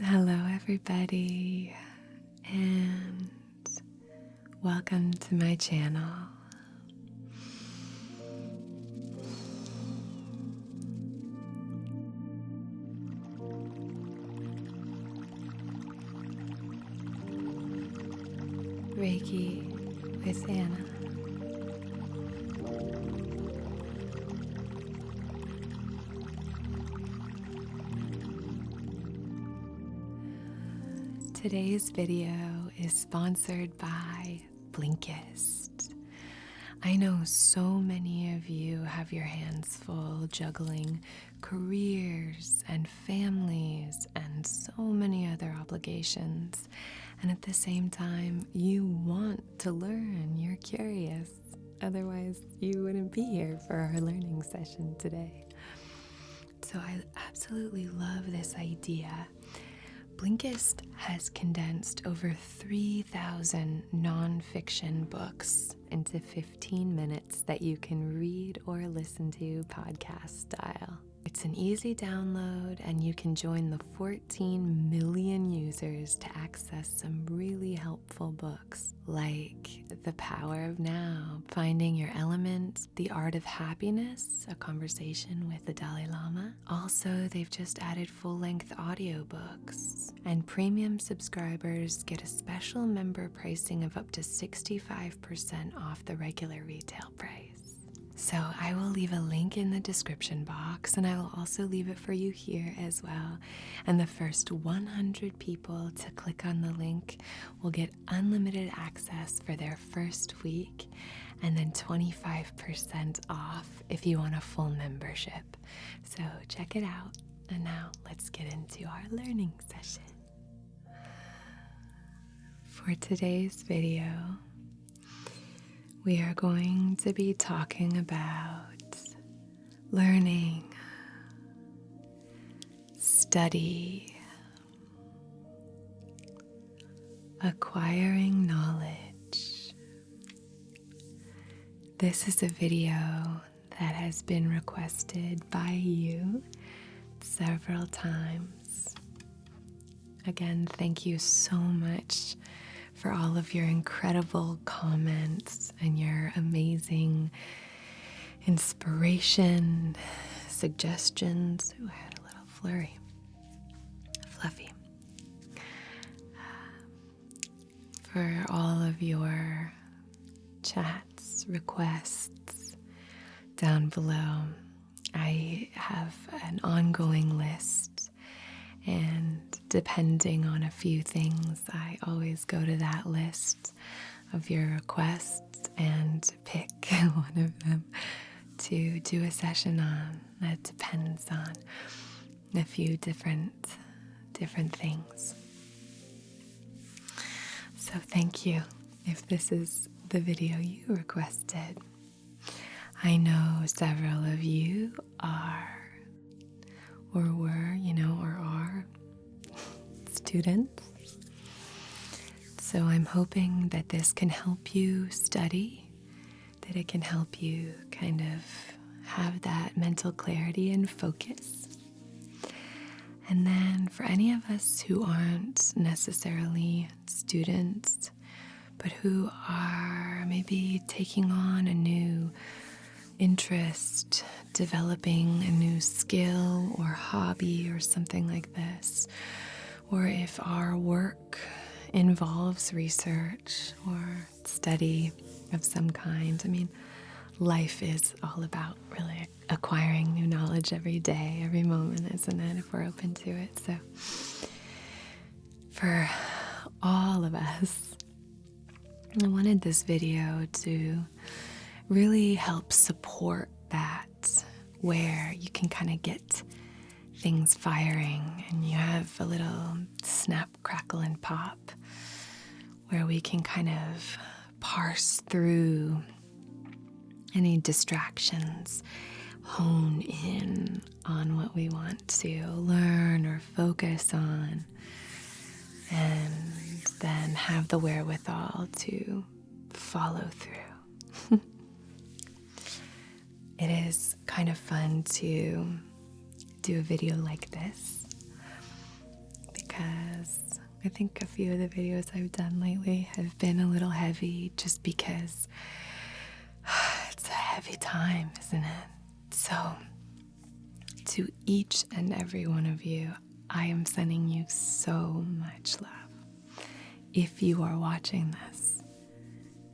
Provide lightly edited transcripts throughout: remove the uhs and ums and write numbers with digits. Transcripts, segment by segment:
Hello everybody, and welcome to my channel. Reiki with Anna. Today's video is sponsored by Blinkist. I know so many of you have your hands full juggling careers and families and so many other obligations. And at the same time, you want to learn, you're curious. Otherwise, you wouldn't be here for our learning session today. So I absolutely love this idea. Blinkist has condensed over 3,000 nonfiction books into 15 minutes that you can read or listen to podcast style. It's an easy download, and you can join the 14 million users to access some really helpful books like The Power of Now, Finding Your Element, The Art of Happiness, A Conversation with the Dalai Lama. Also, they've just added full-length audiobooks, and premium subscribers get a special member pricing of up to 65% off the regular retail price. So I will leave a link in the description box, and I will also leave it for you here as well. And the first 100 people to click on the link will get unlimited access for their first week, and then 25% off if you want a full membership. So check it out. And now let's get into our learning session. For today's video, we are going to be talking about learning, study, acquiring knowledge. This is a video that has been requested by you several times. Again, thank you so much for all of your incredible comments and your amazing inspiration, suggestions. Ooh, I had a little fluffy. For all of your chats, requests down below. I have an ongoing list, and depending on a few things, I always go to that list of your requests and pick one of them to do a session on. That depends on a few different things. So thank you if this is the video you requested. I know several of you are or were, or are students. So I'm hoping that this can help you study, that it can help you kind of have that mental clarity and focus. And then for any of us who aren't necessarily students, but who are maybe taking on a new interest, developing a new skill or hobby or something like this, or if our work involves research or study of some kind. I mean, life is all about really acquiring new knowledge every day, every moment, isn't it, if we're open to it? So for all of us, I wanted this video to really help support that, where you can kind of get things firing and you have a little snap, crackle, and pop, where we can kind of parse through any distractions, hone in on what we want to learn or focus on, and then have the wherewithal to follow through. It is kind of fun to do a video like this because I think a few of the videos I've done lately have been a little heavy just because it's a heavy time, isn't it? So, to each and every one of you, I am sending you so much love. If you are watching this,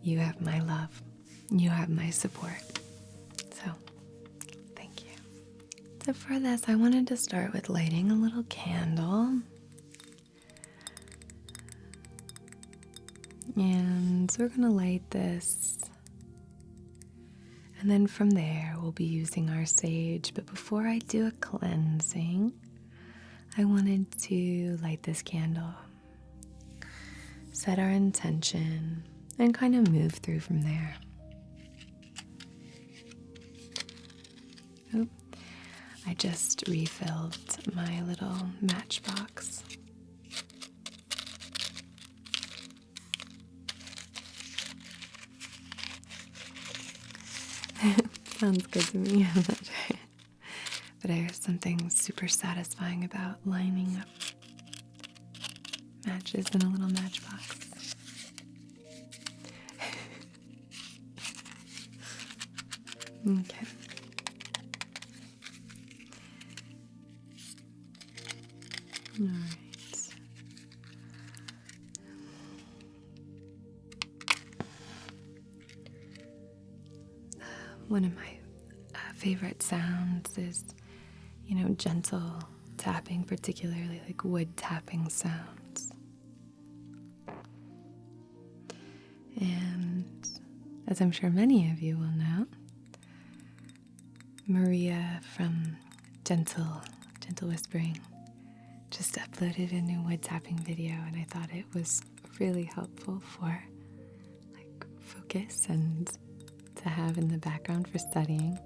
you have my love. You have my support. So, thank you. So for this, I wanted to start with lighting a little candle. And so we're going to light this. And then from there, we'll be using our sage. But before I do a cleansing, I wanted to light this candle, set our intention, and kind of move through from there. Oop. I just refilled my little matchbox. Sounds good to me. I'm not sure. But there's something super satisfying about lining up matches in a little matchbox. Okay. All right. One of my favorite sounds is, gentle tapping, particularly like wood tapping sounds. And as I'm sure many of you will know, Maria from Gentle Whispering just uploaded a new wood tapping video, and I thought it was really helpful for focus and to have in the background for studying.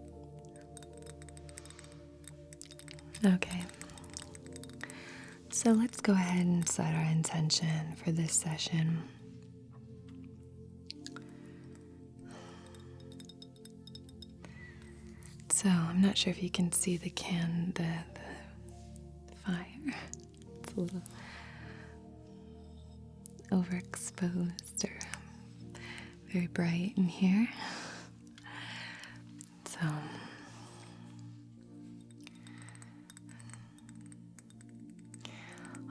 Okay, so let's go ahead and set our intention for this session. So I'm not sure if you can see the fire. It's a little overexposed or very bright in here. So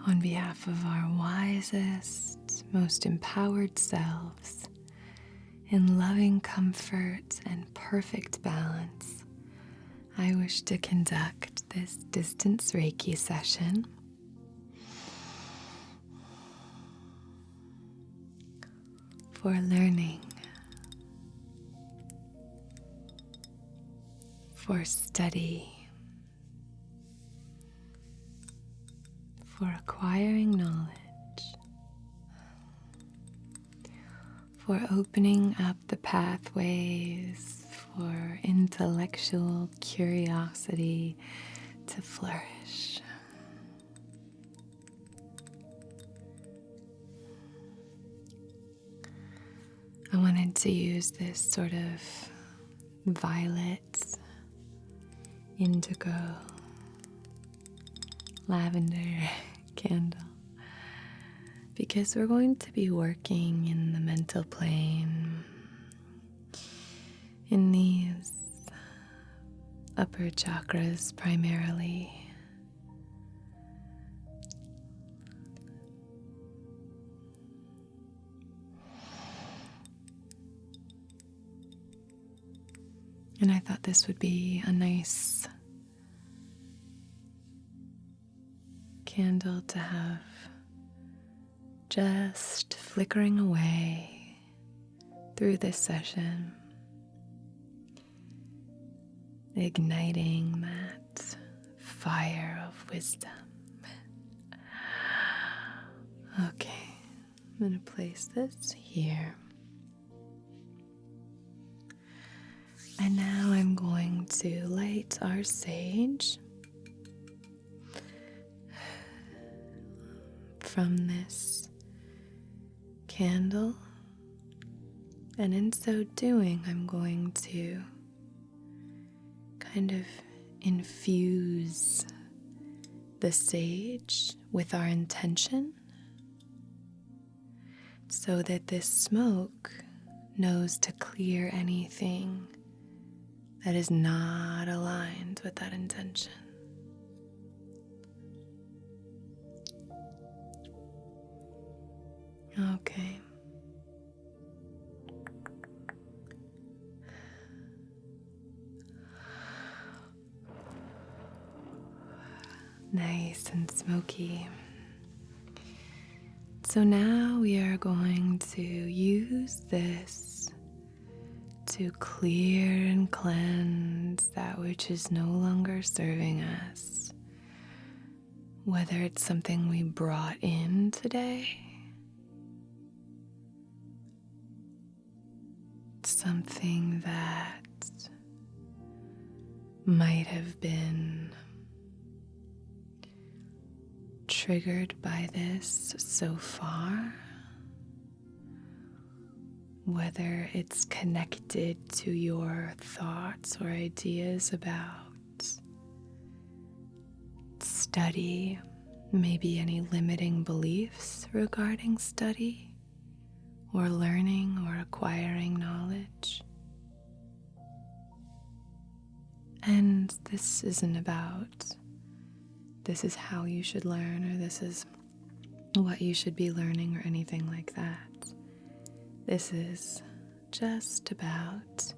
on behalf of our wisest, most empowered selves, in loving comfort and perfect balance, I wish to conduct this distance Reiki session for learning, for study, for acquiring knowledge, for opening up the pathways for intellectual curiosity to flourish. I wanted to use this sort of violet, indigo, lavender candle because we're going to be working in the mental plane, in these upper chakras primarily. And I thought this would be a nice candle to have just flickering away through this session, igniting that fire of wisdom. Okay, I'm going to place this here. And now I'm going to light our sage from this candle, and in so doing, I'm going to kind of infuse the sage with our intention so that this smoke knows to clear anything that is not aligned with that intention. Okay. Nice and smoky. So now we are going to use this to clear and cleanse that which is no longer serving us. Whether it's something we brought in today, something that might have been triggered by this so far, whether it's connected to your thoughts or ideas about study, maybe any limiting beliefs regarding study or learning or acquiring knowledge. And this isn't about this is how you should learn or this is what you should be learning or anything like that. This is just about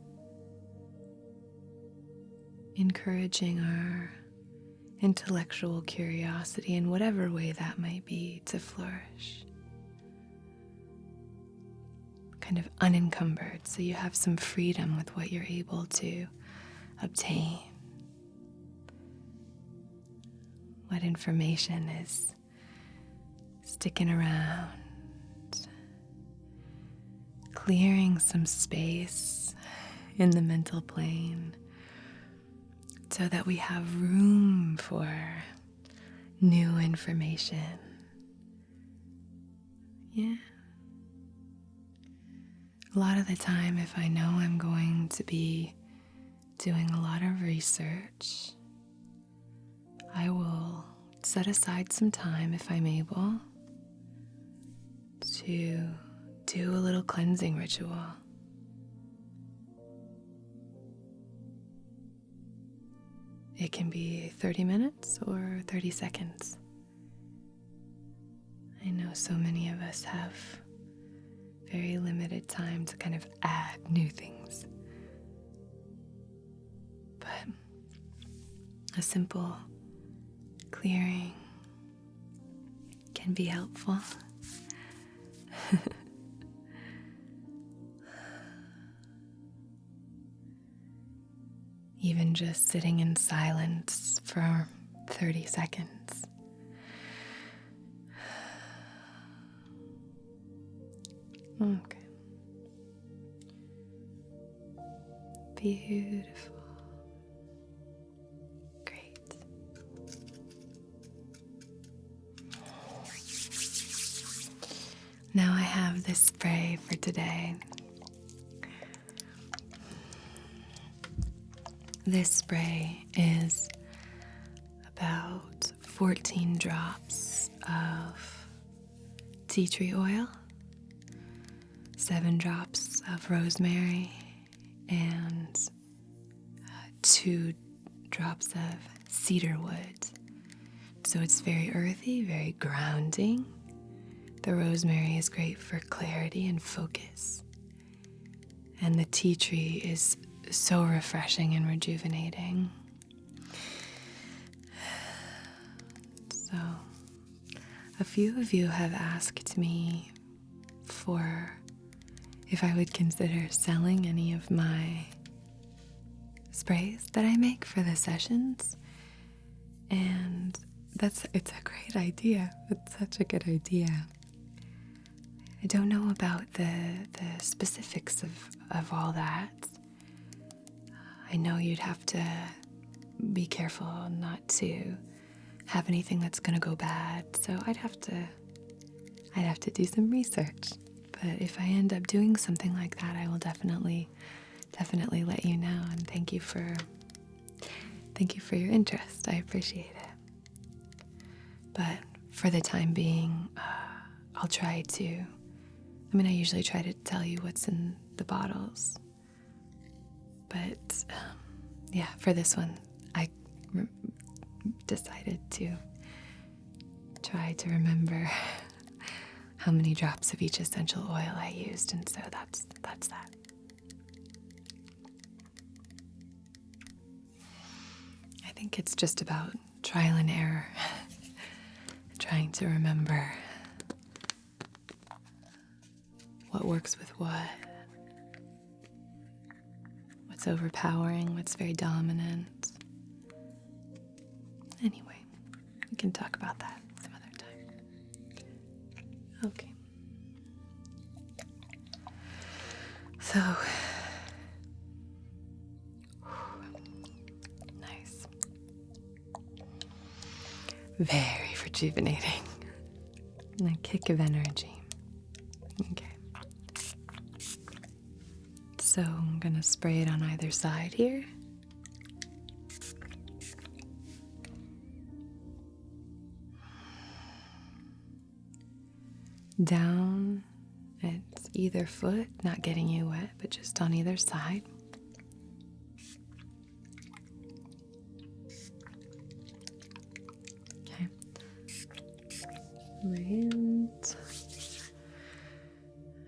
encouraging our intellectual curiosity in whatever way that might be to flourish. Kind of unencumbered, so you have some freedom with what you're able to obtain. What information is sticking around, clearing some space in the mental plane so that we have room for new information. Yeah. A lot of the time, if I know I'm going to be doing a lot of research, I will set aside some time, if I'm able, to do a little cleansing ritual. It can be 30 minutes or 30 seconds. I know so many of us have very limited time to kind of add new things. But a simple clearing can be helpful. Even just sitting in silence for 30 seconds. Okay. Beautiful. Great. Now I have this spray for today. This spray is about 14 drops of tea tree oil, 7 drops of rosemary, and 2 drops of cedar wood. So it's very earthy, very grounding. The rosemary is great for clarity and focus. And the tea tree is so refreshing and rejuvenating. So, a few of you have asked me for if I would consider selling any of my sprays that I make for the sessions. And it's a great idea. It's such a good idea. I don't know about the specifics of all that. I know you'd have to be careful not to have anything that's going to go bad. So I'd have to do some research. But if I end up doing something like that, I will definitely let you know. And thank you for your interest. I appreciate it. But for the time being, I'll try to, I usually try to tell you what's in the bottles. But yeah, for this one, I decided to try to remember how many drops of each essential oil I used, and so that's that. I think it's just about trial and error, trying to remember what works with what's overpowering, what's very dominant. Anyway, we can talk about that some other time. Okay. So, nice. Very rejuvenating. And a kick of energy. Okay. So I'm going to spray it on either side here. Down at either foot, not getting you wet, but just on either side. Okay. My hands.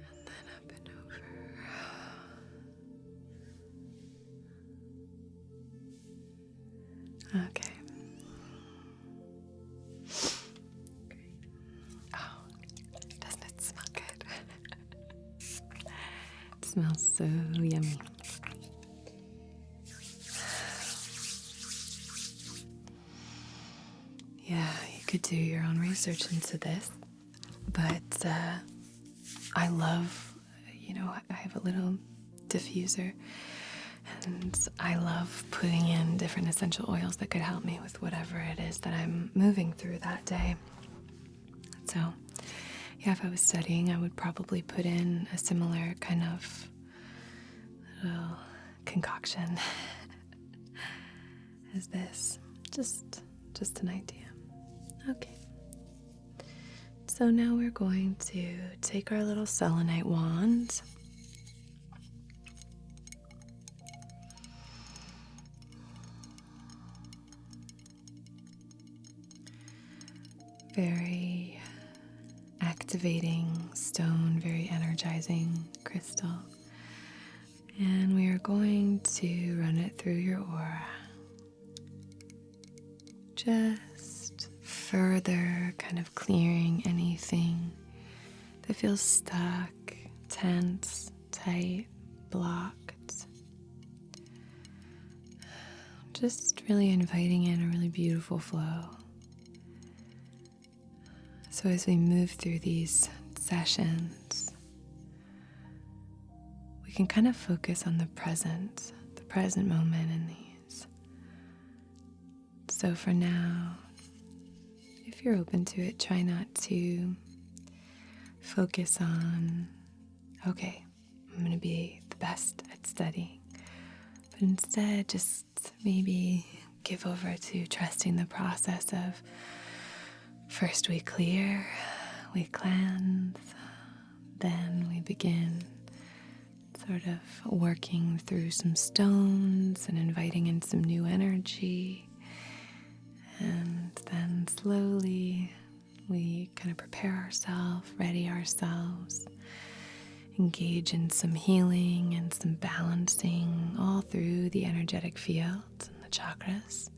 And then up and over. Okay. Oh, doesn't it smell good? It smells so yummy. Yeah, you could do your own research into this, but I love, I have a little diffuser, and I love putting in different essential oils that could help me with whatever it is that I'm moving through that day. So, yeah, if I was studying, I would probably put in a similar kind of little concoction as this. Just an idea. Okay. So now we're going to take our little selenite wand. Very activating stone, very energizing crystal. And we are going to run it through your aura. Just further kind of clearing anything that feels stuck, tense, tight, blocked. Just really inviting in a really beautiful flow. So as we move through these sessions, we can kind of focus on the present moment in these. So for now, if you're open to it, try not to focus on, okay, I'm going to be the best at studying. But instead, just maybe give over to trusting the process of first we clear, we cleanse, then we begin sort of working through some stones and inviting in some new energy. And then slowly we kind of prepare ourselves, ready ourselves, engage in some healing and some balancing all through the energetic fields and the chakras,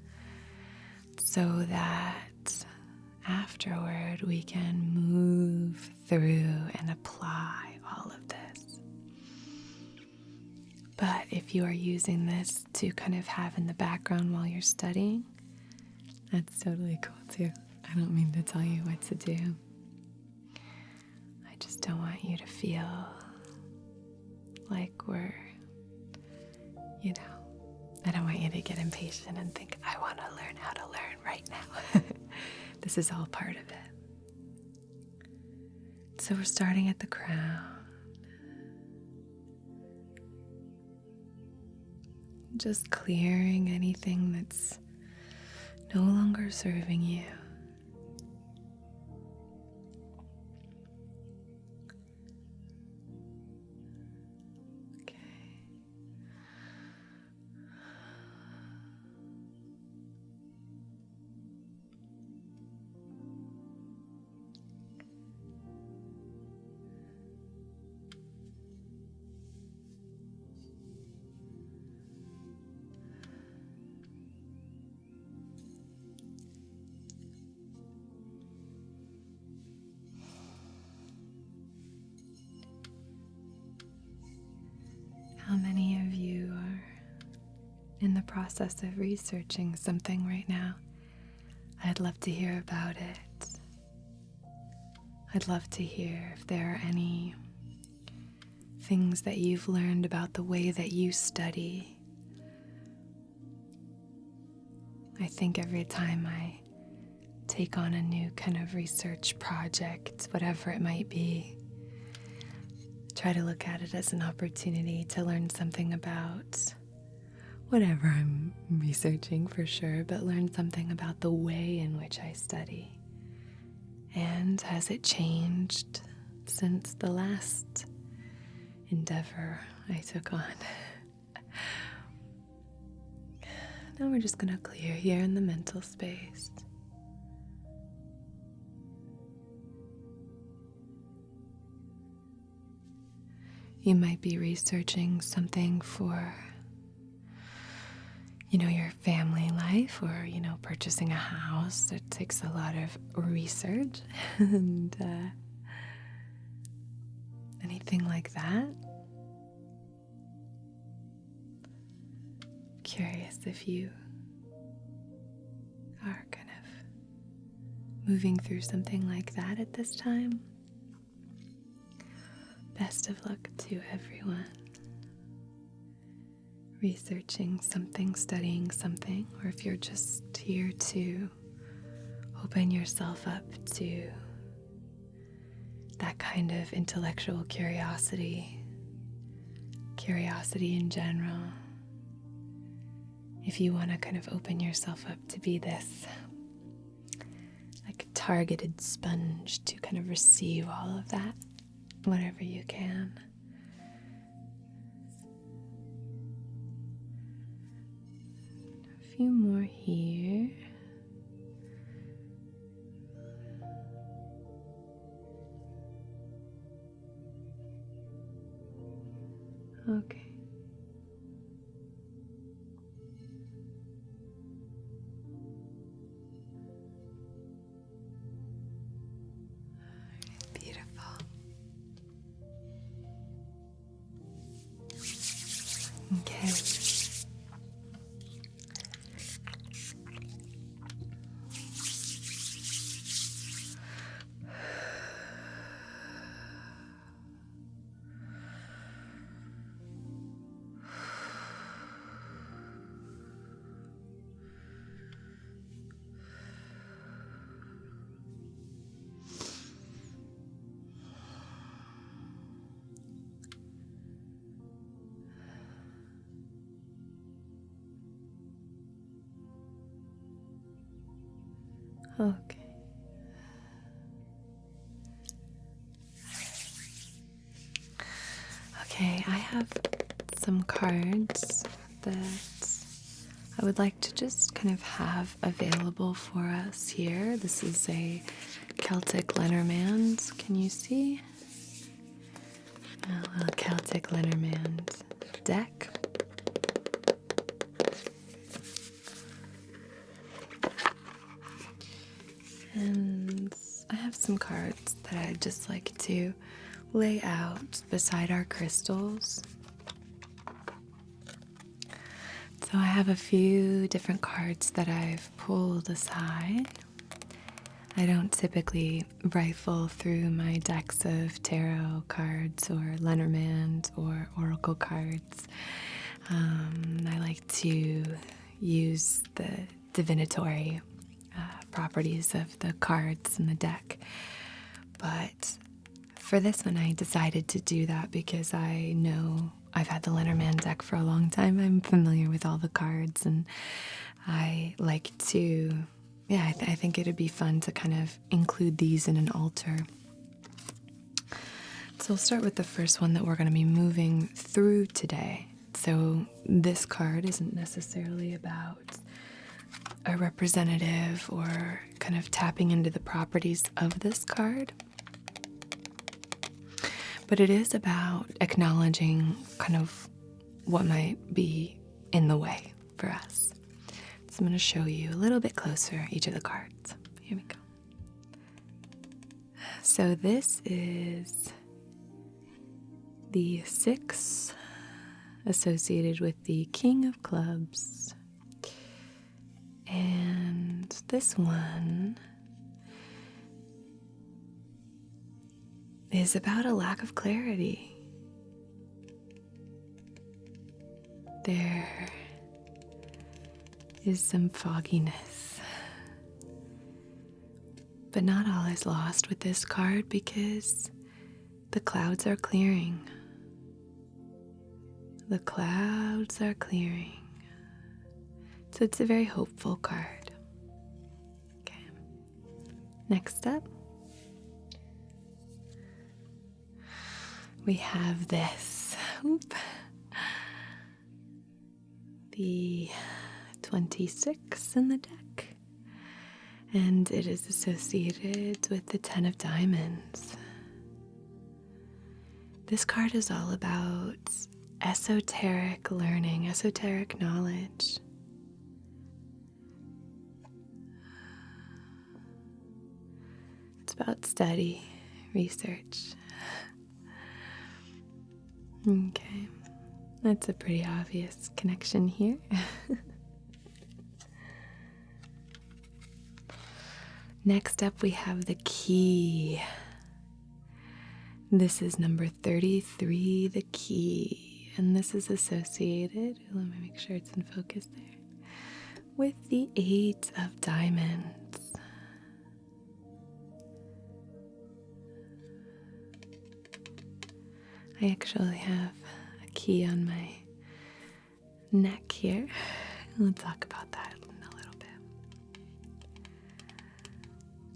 so that afterward we can move through and apply all of this. But if you are using this to kind of have in the background while you're studying, that's totally cool too. I don't mean to tell you what to do. I just don't want you to feel like we're, I don't want you to get impatient and think, I want to learn how to learn right now. This is all part of it. So we're starting at the crown. Just clearing anything that's no longer serving you. in the process of researching something right now, I'd love to hear about it. I'd love to hear if there are any things that you've learned about the way that you study. I think every time I take on a new kind of research project, whatever it might be, try to look at it as an opportunity to learn something about whatever I'm researching for sure, but learn something about the way in which I study. And has it changed since the last endeavor I took on? Now we're just going to clear here in the mental space. You might be researching something for, your family life, or, purchasing a house. It takes a lot of research and anything like that. Curious if you are kind of moving through something like that at this time. Best of luck to everyone. Researching something, studying something, or if you're just here to open yourself up to that kind of intellectual curiosity in general. If you want to kind of open yourself up to be this like targeted sponge to kind of receive all of that, whatever you can. A few more here. Okay. Beautiful. Okay. Okay. Okay, I have some cards that I would like to just kind of have available for us here. This is a Celtic Lenormand. Can you see? A little Celtic Lenormand deck. And I have some cards that I'd just like to lay out beside our crystals. So I have a few different cards that I've pulled aside. I don't typically rifle through my decks of tarot cards or Lenormand or oracle cards. I like to use the divinatory properties of the cards in the deck. But for this one, I decided to do that because I know I've had the Lenormand deck for a long time. I'm familiar with all the cards, and I like to, I think it'd be fun to kind of include these in an altar. So we'll start with the first one that we're going to be moving through today. So this card isn't necessarily about a representative or kind of tapping into the properties of this card, but it is about acknowledging kind of what might be in the way for us. So I'm going to show you a little bit closer each of the cards. Here we go. So this is the 6 associated with the King of Clubs. And this one is about a lack of clarity. There is some fogginess. But not all is lost with this card because the clouds are clearing. The clouds are clearing. So it's a very hopeful card. Okay. Next up, we have this. The 26 in the deck. And it is associated with the 10 of Diamonds. This card is all about esoteric learning, esoteric knowledge. It's about study, research. Okay, that's a pretty obvious connection here. Next up, we have the key. This is number 33, the key. And this is associated, let me make sure it's in focus there, with the 8 of Diamonds. I actually have a key on my neck here. We'll talk about that in a little bit.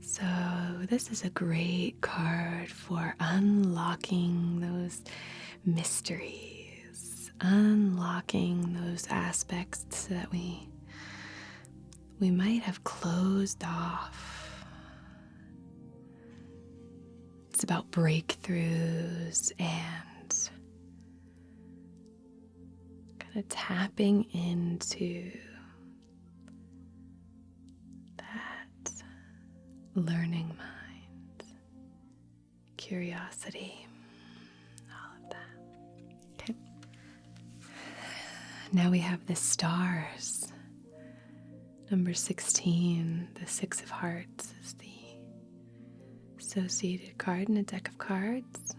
So this is a great card for unlocking those mysteries, unlocking those aspects that we might have closed off. It's about breakthroughs and kind of tapping into that learning mind, curiosity, all of that. Okay. Now we have the stars. Number 16, the 6 of Hearts, is the associated card in a deck of cards.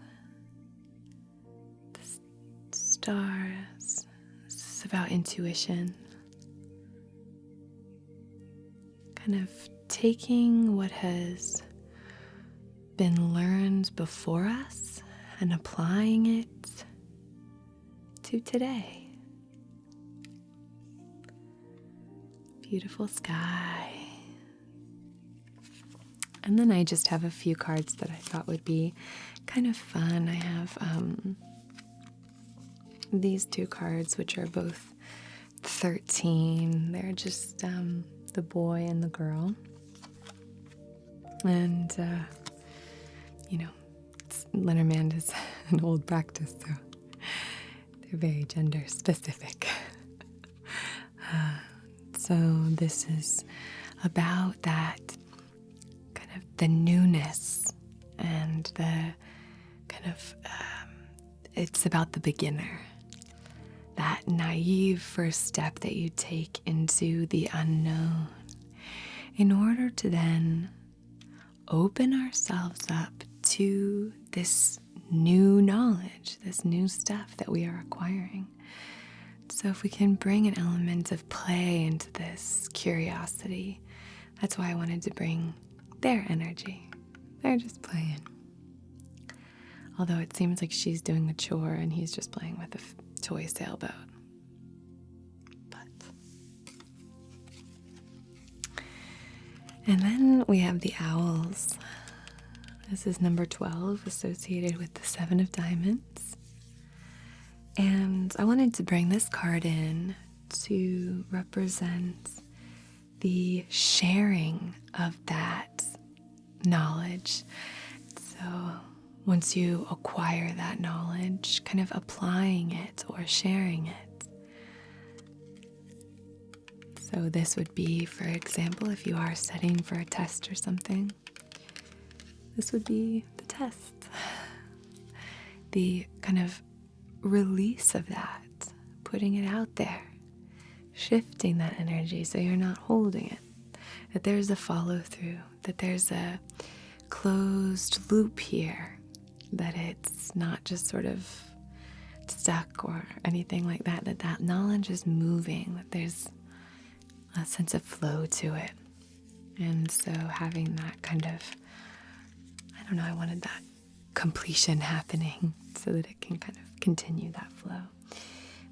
The stars, this is about intuition. Kind of taking what has been learned before us and applying it to today. Beautiful sky. And then I just have a few cards that I thought would be kind of fun. I have these 2 cards, which are both 13. They're just the boy and the girl. And, Lenormand is an old practice, so they're very gender specific. So this is about that kind of the newness and the kind of, it's about the beginner. That naive first step that you take into the unknown in order to then open ourselves up to this new knowledge, this new stuff that we are acquiring. So if we can bring an element of play into this curiosity, that's why I wanted to bring their energy. They're just playing. Although it seems like she's doing a chore and he's just playing with a toy sailboat. And then we have the owls. This is number 12, associated with the 7 of Diamonds. And I wanted to bring this card in to represent the sharing of that knowledge. So once you acquire that knowledge, kind of applying it or sharing it. So this would be, for example, if you are studying for a test or something, this would be the test. The kind of release of that putting it out there, shifting that energy so you're not holding it, that there's a follow through, that there's a closed loop here, that it's not just sort of stuck or anything like that, that knowledge is moving, that there's a sense of flow to it. And so having that kind of, I wanted that completion happening so that it can kind of continue that flow.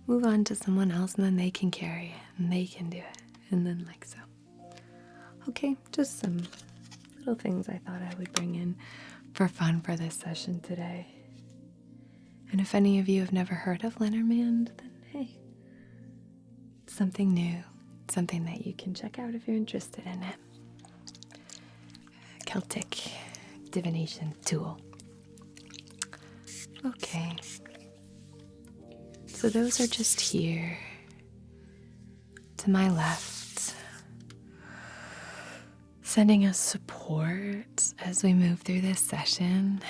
Move on to someone else, and then they can carry it, and they can do it, and then like so. Okay, just some little things I thought I would bring in for fun for this session today. And if any of you have never heard of Lenormand, then hey, something new, something that you can check out if you're interested in it. Celtic divination tool. Okay, so those are just here to my left, sending us support as we move through this session.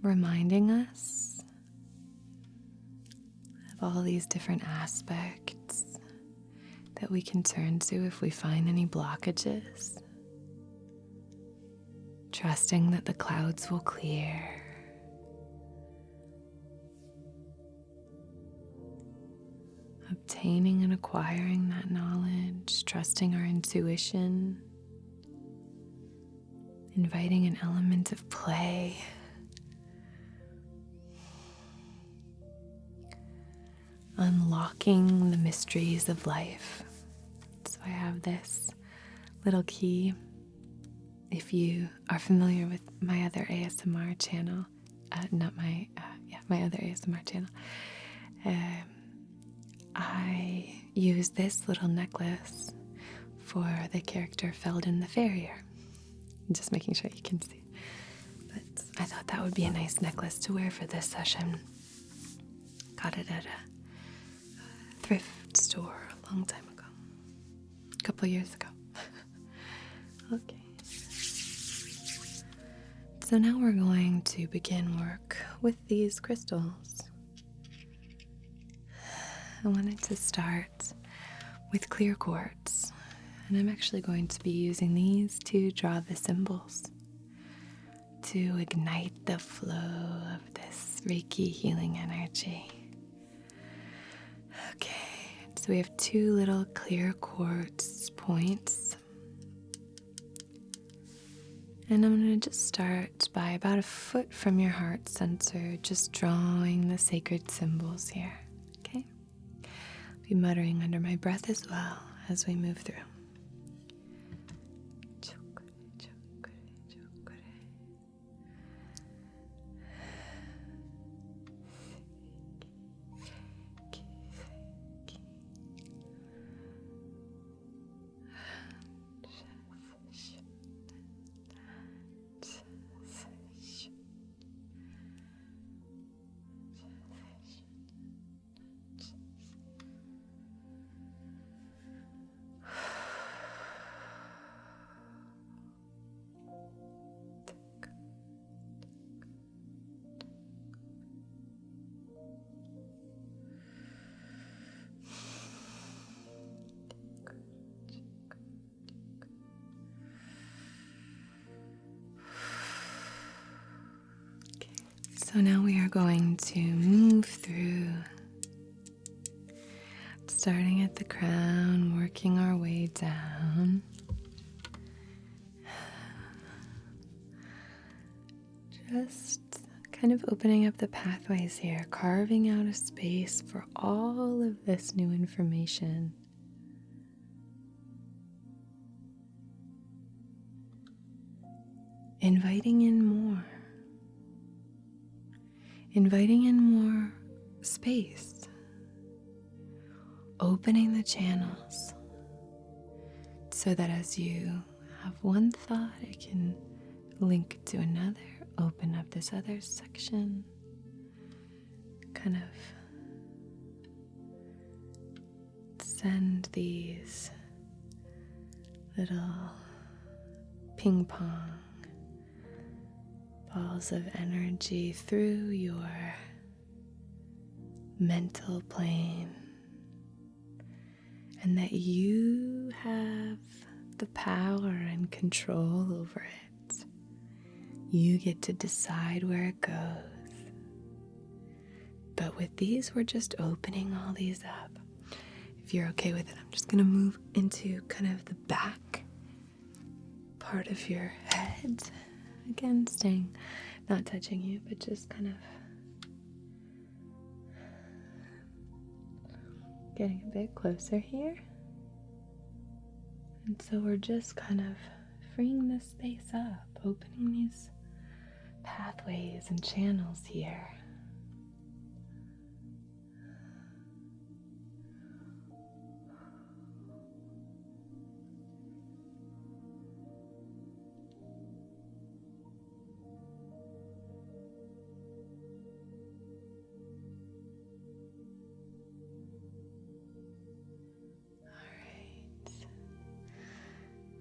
Reminding us of all these different aspects that we can turn to if we find any blockages. Trusting that the clouds will clear. Obtaining and acquiring that knowledge, trusting our intuition, inviting an element of play. Unlocking the mysteries of life. So I have this little key. If you are familiar with my other ASMR channel, my other ASMR channel, I use this little necklace for the character Felden the Farrier. I'm just making sure you can see. But I thought that would be a nice necklace to wear for this session. Got it at a thrift store a long time ago. A couple years ago. Okay. So now we're going to begin work with these crystals. I wanted to start with clear quartz, and I'm actually going to be using these to draw the symbols to ignite the flow of this Reiki healing energy. Okay, so we have two little clear quartz points. And I'm going to just start by about a foot from your heart center, just drawing the sacred symbols here, okay? I'll be muttering under my breath as well as we move through. So now we are going to move through, starting at the crown, working our way down. Just kind of opening up the pathways here, carving out a space for all of this new information. Inviting in more. Inviting in more space, opening the channels so that as you have one thought, it can link to another, open up this other section, kind of send these little ping pong balls of energy through your mental plane, and that you have the power and control over it. You get to decide where it goes. But with these, we're just opening all these up. If you're okay with it, I'm just going to move into kind of the back part of your head. Again, staying, not touching you, but just kind of getting a bit closer here. And so we're just kind of freeing this space up, opening these pathways and channels here.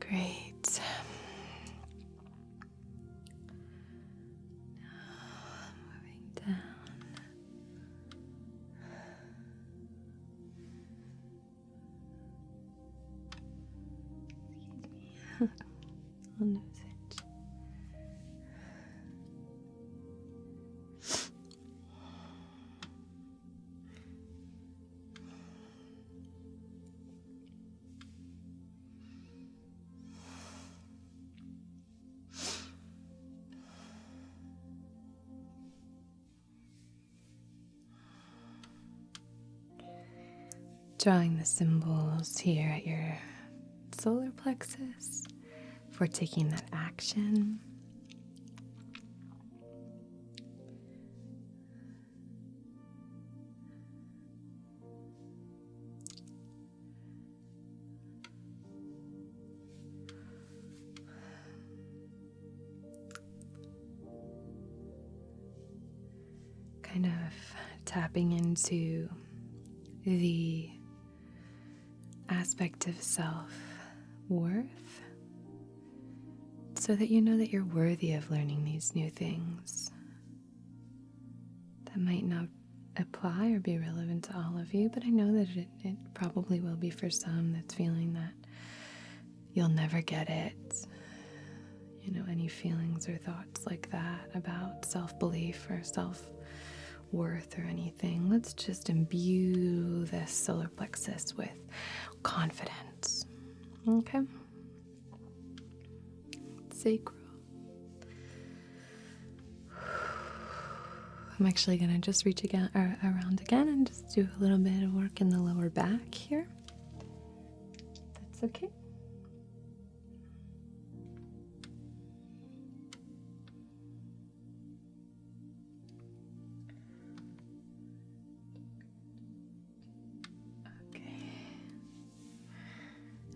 Great. Now moving down. Excuse me. I'll nose it. Drawing the symbols here at your solar plexus for taking that action. Kind of tapping into the aspect of self-worth so that you know that you're worthy of learning these new things that might not apply or be relevant to all of you, but I know that it probably will be for some that's feeling that you'll never get it. You know, any feelings or thoughts like that about self-belief or self-worth or anything. Let's just imbue this solar plexus with confidence. Okay? Sacral. I'm actually going to just reach again, around again and just do a little bit of work in the lower back here. That's okay.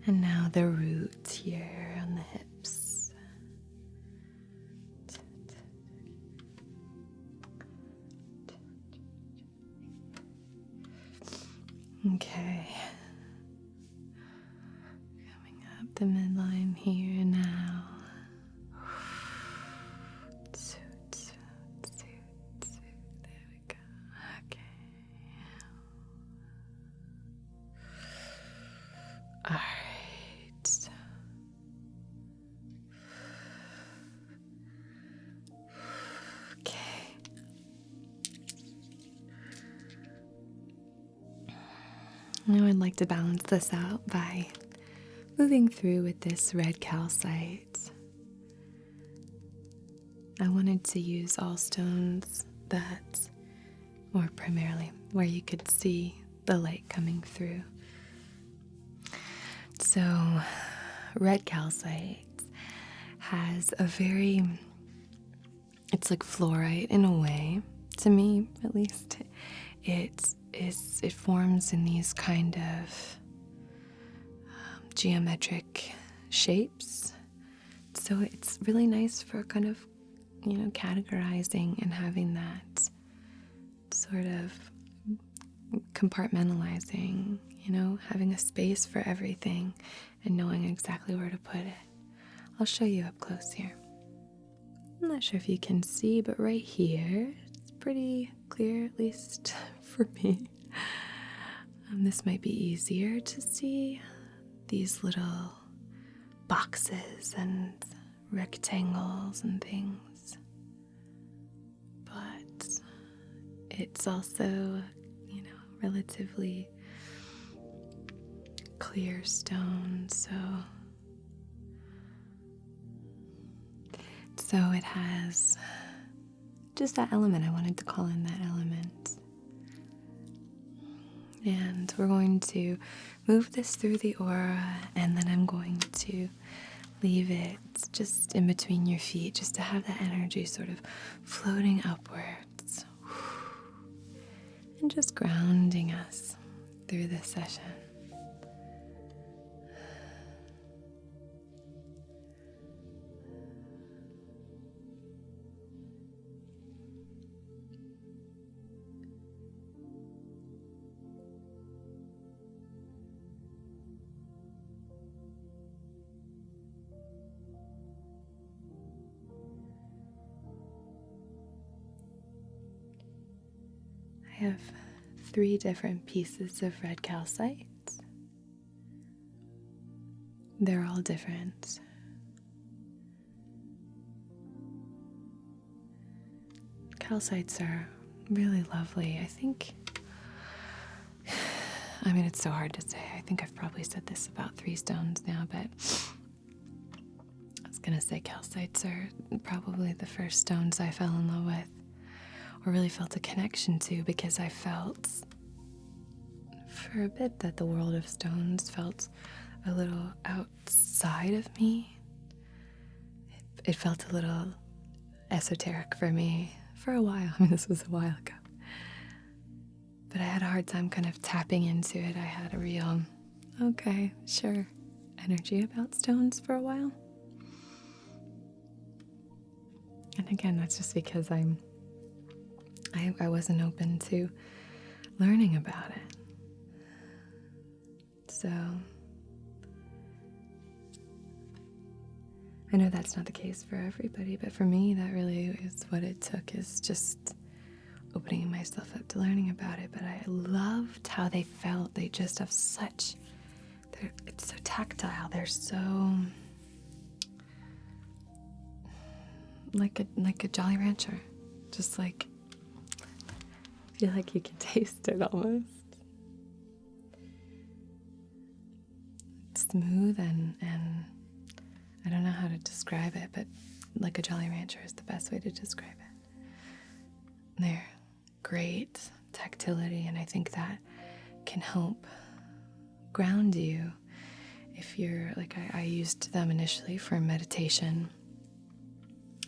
And now the root here on the hips. Okay. Coming up the midline here now. There we go. Okay. All right. Now I'd like to balance this out by moving through with this red calcite. I wanted to use all stones that, or primarily, where you could see the light coming through. So, red calcite has a very, it's like fluorite in a way, to me at least. It forms in these kind of geometric shapes. So it's really nice for kind of, categorizing and having that sort of compartmentalizing, having a space for everything and knowing exactly where to put it. I'll show you up close here. I'm not sure if you can see, but right here, it's pretty clear, at least for me. This might be easier to see. These little boxes and rectangles and things. But it's also, relatively clear stone, so it has just that element. I wanted to call in that element. And we're going to move this through the aura, and then I'm going to leave it just in between your feet, just to have that energy sort of floating upwards and just grounding us through this session. I have 3 different pieces of red calcite. They're all different. Calcites are really lovely. It's so hard to say. I think I've probably said this about 3 stones now, but I was going to say calcites are probably the first stones I fell in love with, or really felt a connection to, because I felt for a bit that the world of stones felt a little outside of me. It felt a little esoteric for me for a while. This was a while ago. But I had a hard time kind of tapping into it. I had a real, okay, sure, energy about stones for a while. And again, that's just because I wasn't open to learning about it. So I know that's not the case for everybody, but for me, that really is what it took, is just opening myself up to learning about it. But I loved how they felt. They just have it's so tactile. They're so like a Jolly Rancher. Just like, I feel like you can taste it almost. It's smooth and I don't know how to describe it, but like a Jolly Rancher is the best way to describe it. They're great tactility, and I think that can help ground you. If you're like, I used them initially for meditation,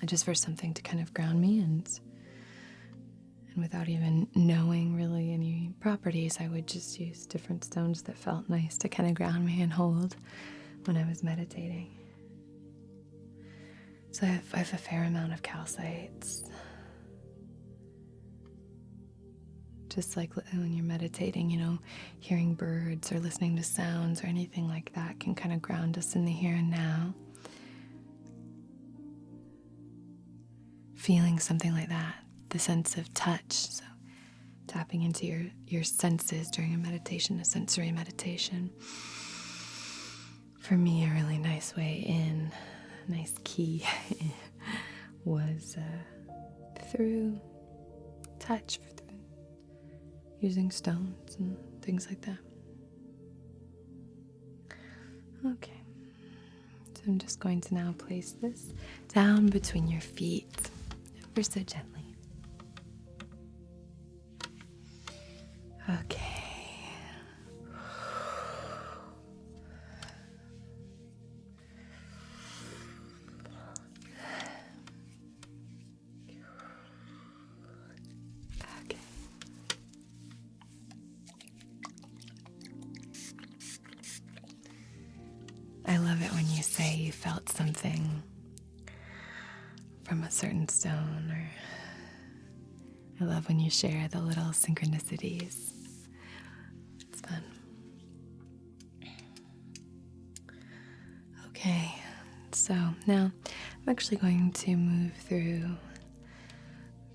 just for something to kind of ground me, and without even knowing really any properties, I would just use different stones that felt nice to kind of ground me and hold when I was meditating. So I have a fair amount of calcites. Just like when you're meditating, hearing birds or listening to sounds or anything like that can kind of ground us in the here and now. Feeling something like that, the sense of touch. So tapping into your senses during a meditation, a sensory meditation. For me, a really nice way in, a nice key was through touch, using stones and things like that. Okay, so I'm just going to now place this down between your feet, ever so gently. Okay. I love it when you say you felt something from a certain stone, or I love when you share the little synchronicities. It's fun. Okay, so now I'm I'm actually going to move through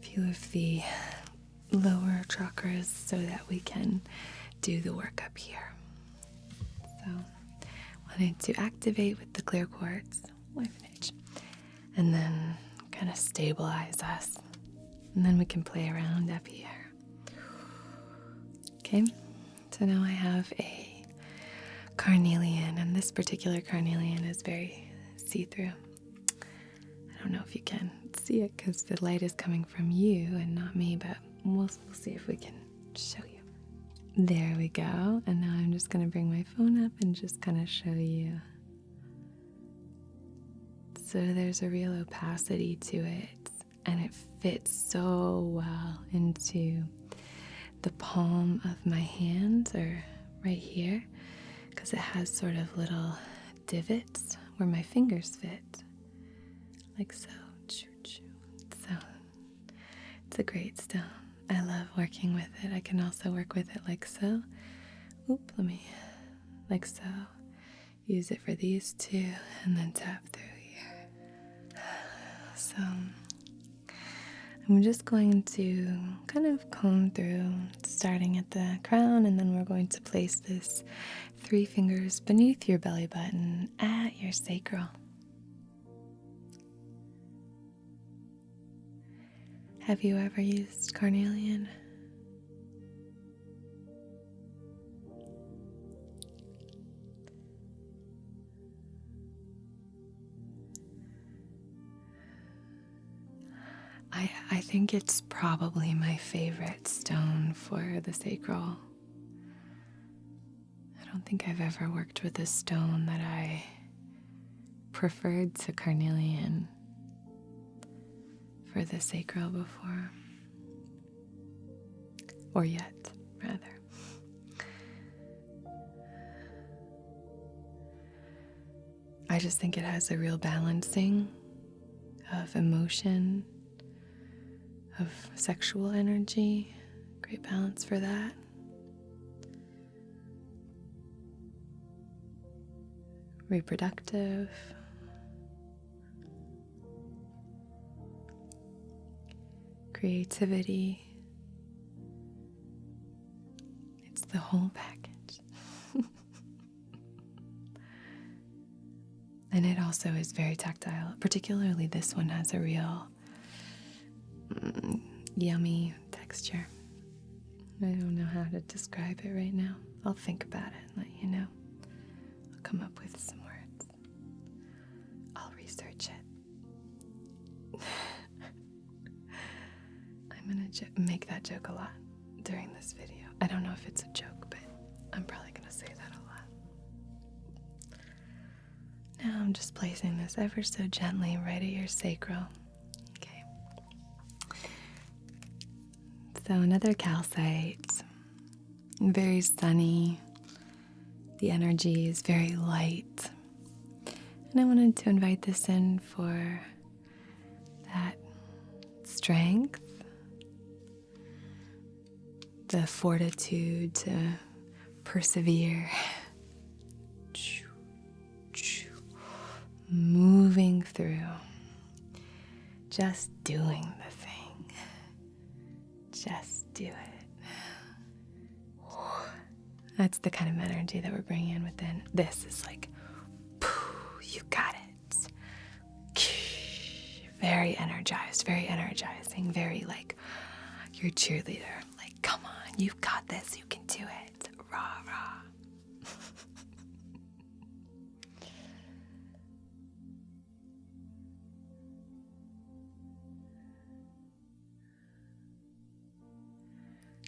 a few of the lower chakras so that we can do the work up here. So, wanted to activate with the clear quartz, and then kind of stabilize us. And then we can play around up here. Okay, so now I have a carnelian, and this particular carnelian is very see-through. I don't know if you can see it because the light is coming from you and not me, but we'll see if we can show you. There we go. And now I'm just going to bring my phone up and just kind of show you. So there's a real opacity to it, and it fits so well into the palm of my hand, or right here, because it has sort of little divots where my fingers fit, like so. So it's a great stone. I love working with it. I can also work with it like so. Like so. Use it for these two, and then tap through here. So I'm just going to kind of comb through, starting at the crown, and then we're going to place this 3 fingers beneath your belly button at your sacral. Have you ever used carnelian? I think it's probably my favorite stone for the sacral. I don't think I've ever worked with a stone that I preferred to carnelian for the sacral before. Or yet, rather. I just think it has a real balancing of emotion, of sexual energy. Great balance for that. Reproductive. Creativity. It's the whole package. And it also is very tactile. Particularly this one has a real yummy texture. I don't know how to describe it right now. I'll think about it and let you know. I'll come up with some words. I'll research it. I'm gonna make that joke a lot during this video. I don't know if it's a joke, but I'm probably gonna say that a lot. Now I'm just placing this ever so gently right at your sacral. Okay. So another calcite, very sunny. The energy is very light. And I wanted to invite this in for that strength, the fortitude to persevere. Moving through, just doing the thing. Just do it. That's the kind of energy that we're bringing in within. This is like, you got it. Very energized, very energizing, very like your cheerleader. Like, come on, you've got this, you can do it. Rah, rah.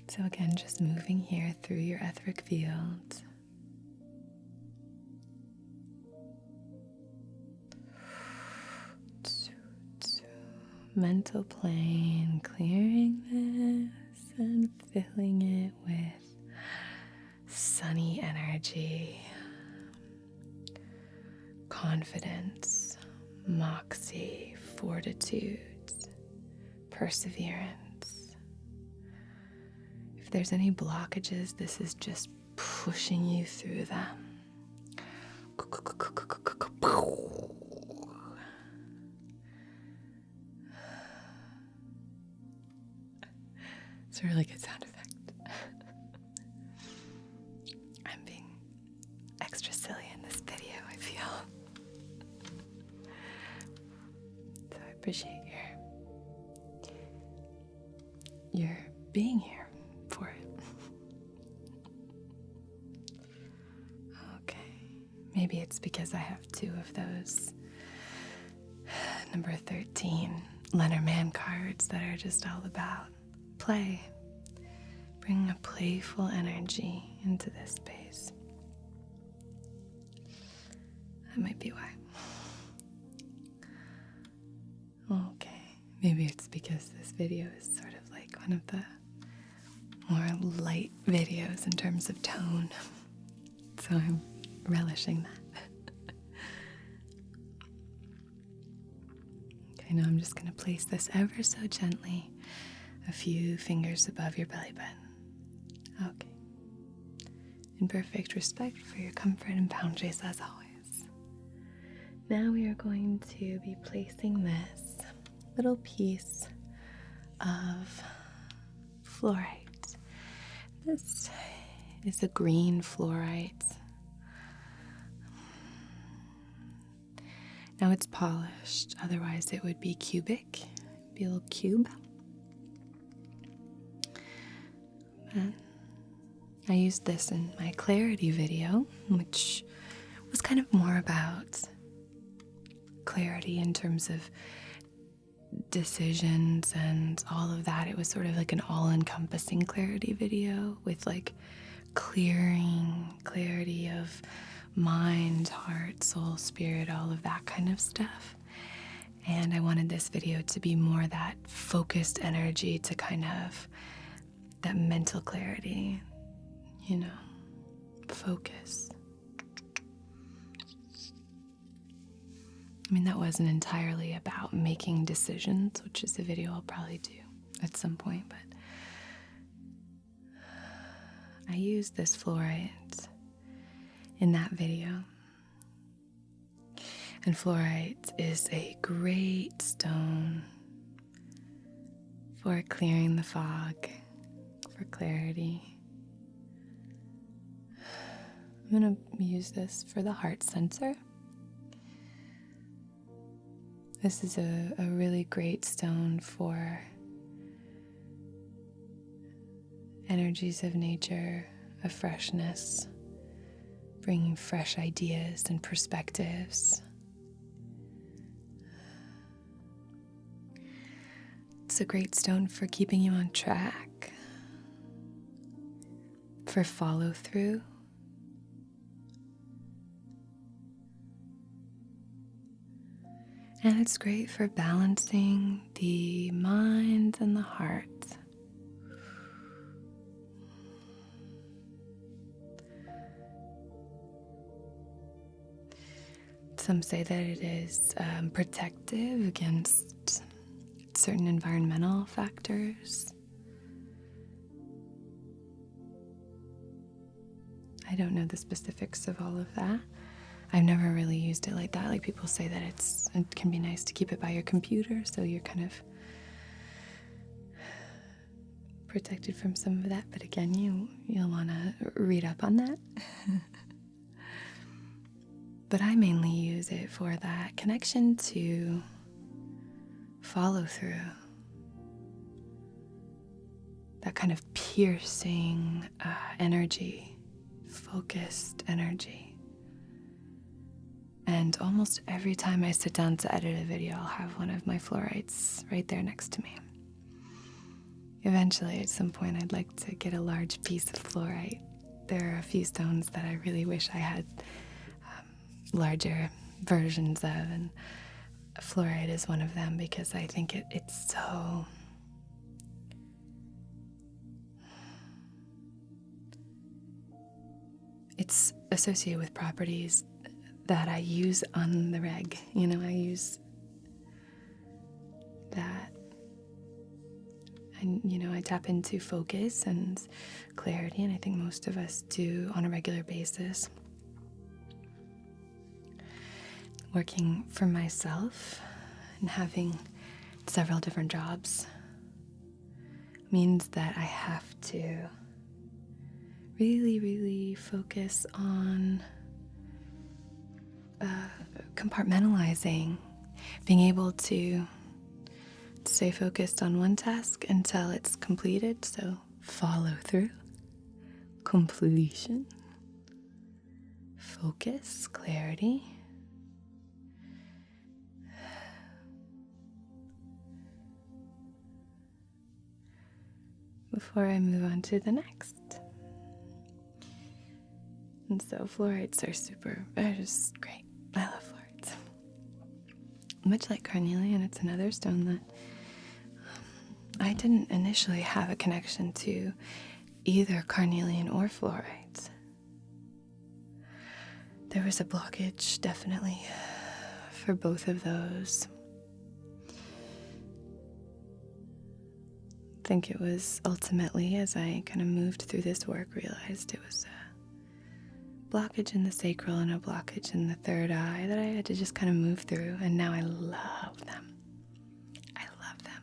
So again, just moving here through your etheric field. Mental plane, clearing this and filling it with sunny energy, confidence, moxie, fortitude, perseverance. If there's any blockages, this is just pushing you through them. a really good sound effect. I'm being extra silly in this video, I feel. So I appreciate your being here for it. Okay. Maybe it's because I have 2 of those number 13 Lenormand cards that are just all about play. Bringing a playful energy into this space. That might be why. Okay, maybe it's because this video is sort of like one of the more light videos in terms of tone. So I'm relishing that. Okay, now I'm just going to place this ever so gently, a few fingers above your belly button. Okay. In perfect respect for your comfort and boundaries as always. Now we are going to be placing this little piece of fluorite. This is a green fluorite. Now it's polished, otherwise it would be cubic, be a little cube. And I used this in my clarity video, which was kind of more about clarity in terms of decisions and all of that. It was sort of like an all-encompassing clarity video with like clarity of mind, heart, soul, spirit, all of that kind of stuff. And I wanted this video to be more that focused energy to kind of that mental clarity, focus. I mean, that wasn't entirely about making decisions, which is a video I'll probably do at some point, but I used this fluorite in that video. And fluorite is a great stone for clearing the fog, for clarity. I'm going to use this for the heart center. This is a really great stone for energies of nature, of freshness, bringing fresh ideas and perspectives. It's a great stone for keeping you on track, for follow through. And it's great for balancing the mind and the heart. Some say that it is protective against certain environmental factors. I don't know the specifics of all of that. I've never really used it like that. Like people say that it can be nice to keep it by your computer, so you're kind of protected from some of that. But again, you'll want to read up on that. But I mainly use it for that connection to follow through. That kind of piercing energy, focused energy. And almost every time I sit down to edit a video, I'll have one of my fluorites right there next to me. Eventually, at some point, I'd like to get a large piece of fluorite. There are a few stones that I really wish I had larger versions of, and fluorite is one of them because I think it's so... It's associated with properties that I use on the reg. I use that. And, I tap into focus and clarity, and I think most of us do on a regular basis. Working for myself and having several different jobs, means that I have to really, really focus on compartmentalizing, being able to stay focused on one task until it's completed. So follow through, completion, focus, clarity. Before I move on to the next. And so fluorites are they're just great. I love fluorites. Much like carnelian, it's another stone that I didn't initially have a connection to either carnelian or fluorite. There was a blockage, definitely, for both of those. I think it was ultimately, as I kind of moved through this work, realized it was a blockage in the sacral and a blockage in the third eye that I had to just kind of move through, and now I love them. I love them.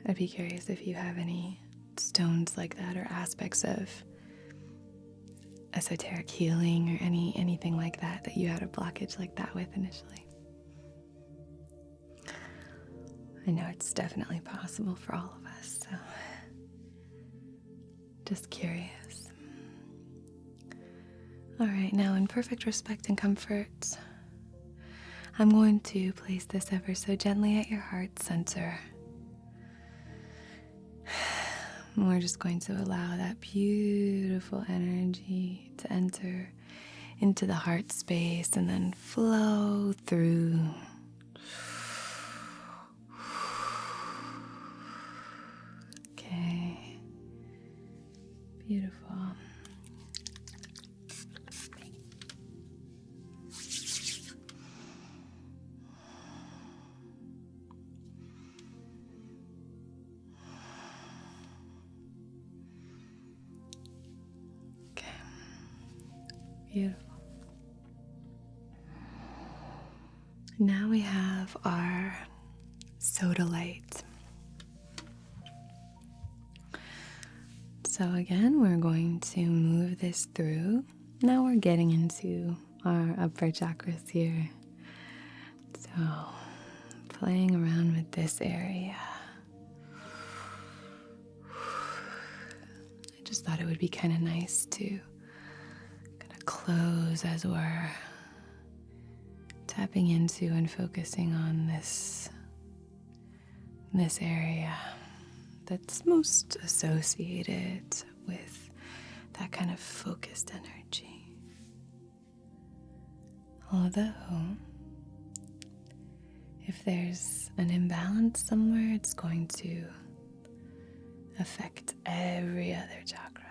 I'd be curious if you have any stones like that or aspects of esoteric healing or anything like that you had a blockage like that with initially. I know it's definitely possible for all of us, so just curious. All right, now in perfect respect and comfort, I'm going to place this ever so gently at your heart center. We're just going to allow that beautiful energy to enter into the heart space and then flow through. Okay. Beautiful. Beautiful. Now we have our Sodalite. So again, we're going to move this through. Now we're getting into our upper chakras here. So playing around with this area. I just thought it would be kind of nice to close as we're tapping into and focusing on this area that's most associated with that kind of focused energy. Although, if there's an imbalance somewhere, it's going to affect every other chakra.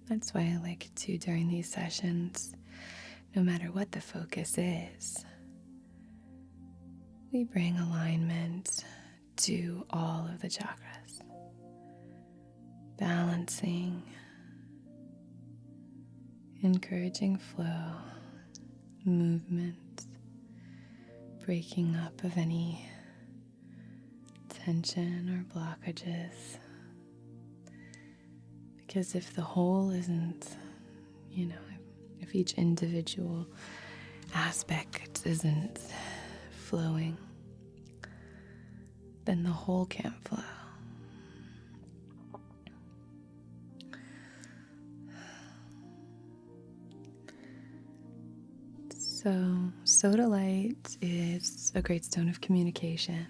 That's why I like to, during these sessions, no matter what the focus is, we bring alignment to all of the chakras, balancing, encouraging flow, movement, breaking up of any tension or blockages. Because if the whole isn't, if each individual aspect isn't flowing, then the whole can't flow. So, Sodalite is a great stone of communication.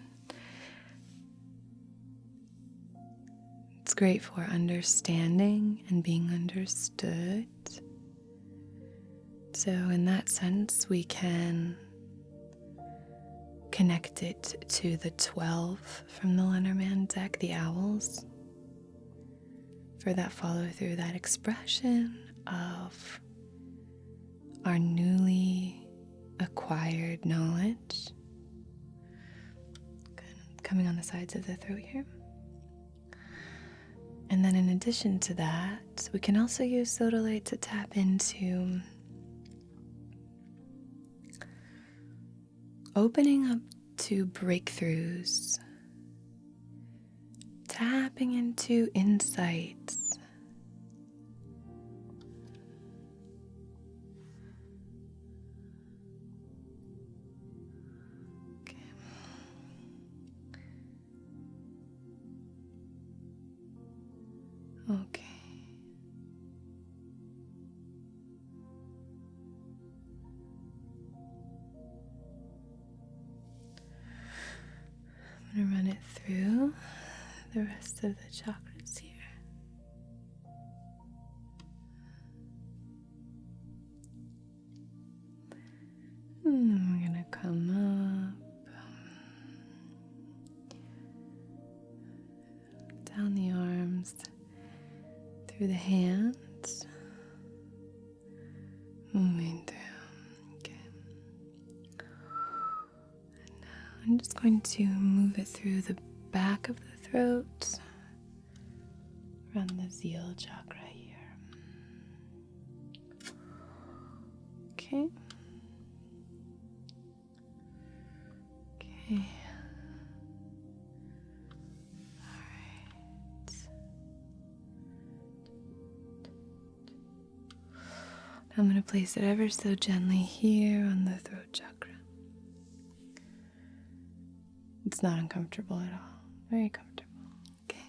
It's great for understanding and being understood. So in that sense, we can connect it to the 12 from the Lenormand deck, the owls, for that follow through, that expression of our newly acquired knowledge. Kind of coming on the sides of the throat here. And then in addition to that, we can also use Sodalite to tap into opening up to breakthroughs, tapping into insights. Okay. I'm going to run it through the rest of the chakras here. And then we're going to come up, down the arms, through the hands, moving through. Okay. And now I'm just going to move it through the back of the throat, around the zeal chakra here. Okay. Okay. I'm going to place it ever so gently here on the throat chakra. It's not uncomfortable at all. Very comfortable. Okay.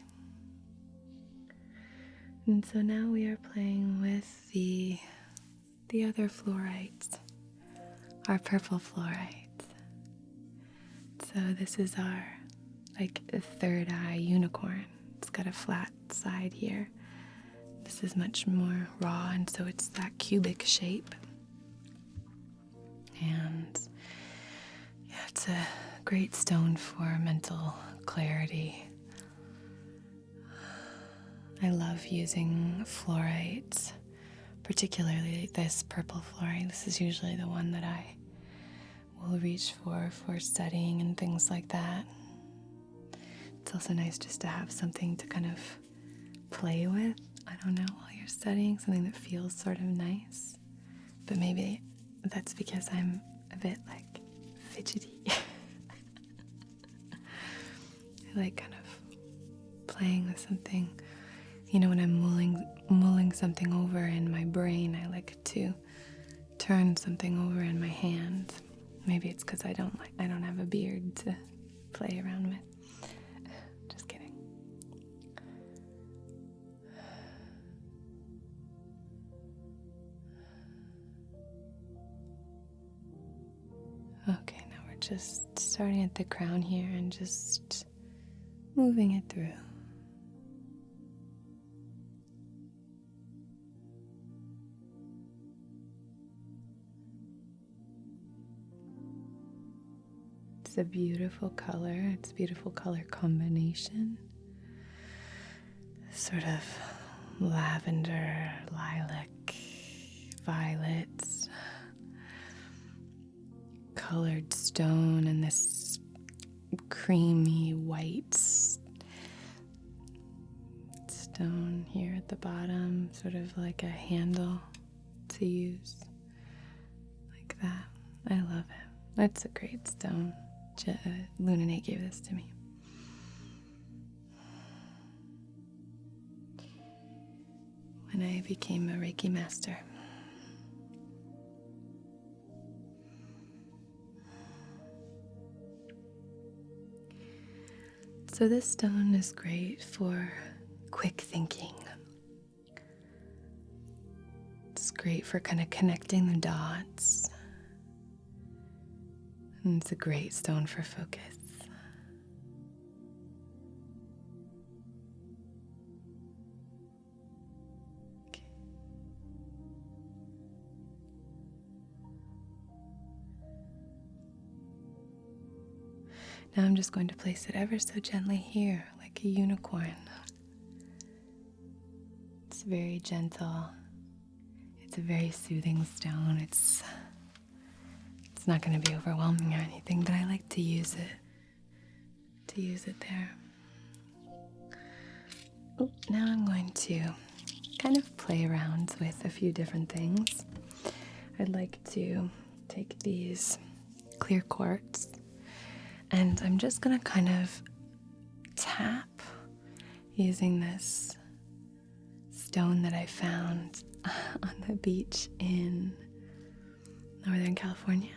And so now we are playing with the other fluorites, our purple fluorite. So this is our third eye unicorn. It's got a flat side here. This is much more raw, and so it's that cubic shape. And yeah, it's a great stone for mental clarity. I love using fluorites, particularly this purple fluorite. This is usually the one that I will reach for studying and things like that. It's also nice just to have something to kind of play with. I don't know, while you're studying, something that feels sort of nice. But maybe that's because I'm a bit fidgety. I like kind of playing with something. You know, when I'm mulling something over in my brain, I like to turn something over in my hand. Maybe it's because I don't have a beard to play around with. Just kidding. Okay, now we're just starting at the crown here and just moving it through. It's a beautiful color. It's a beautiful color combination. Sort of lavender, lilac, violets, colored stone, and this creamy white stone here at the bottom, sort of like a handle to use, like that. I love it. That's a great stone. Lunanate gave this to me. When I became a Reiki master. So this stone is great for quick thinking. It's great for kind of connecting the dots. And it's a great stone for focus. Okay. Now I'm just going to place it ever so gently here, like a unicorn. It's very gentle. It's a very soothing stone. It's not going to be overwhelming or anything, but I like to use it there. Now I'm going to kind of play around with a few different things. I'd like to take these clear quartz and I'm just going to kind of tap using this stone that I found on the beach in Northern California.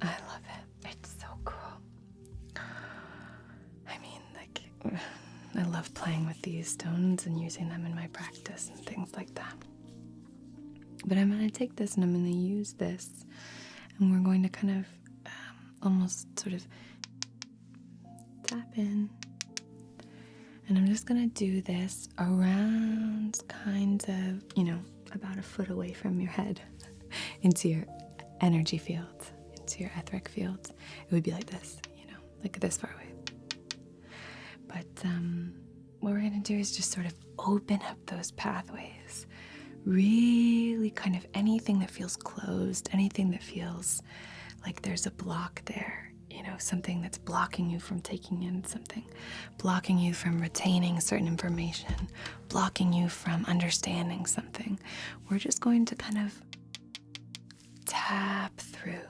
I love it. It's so cool. I mean, like, I love playing with these stones and using them in my practice and things like that. But I'm going to take this and I'm going to use this and we're going to kind of almost sort of tap in. And I'm just going to do this around kind of, about a foot away from your head into your energy field, into your etheric field. It would be like this, like this far away. But what we're going to do is just sort of open up those pathways. Really kind of anything that feels closed, anything that feels like there's a block there. Something that's blocking you from taking in something, blocking you from retaining certain information, blocking you from understanding something. We're just going to kind of tap through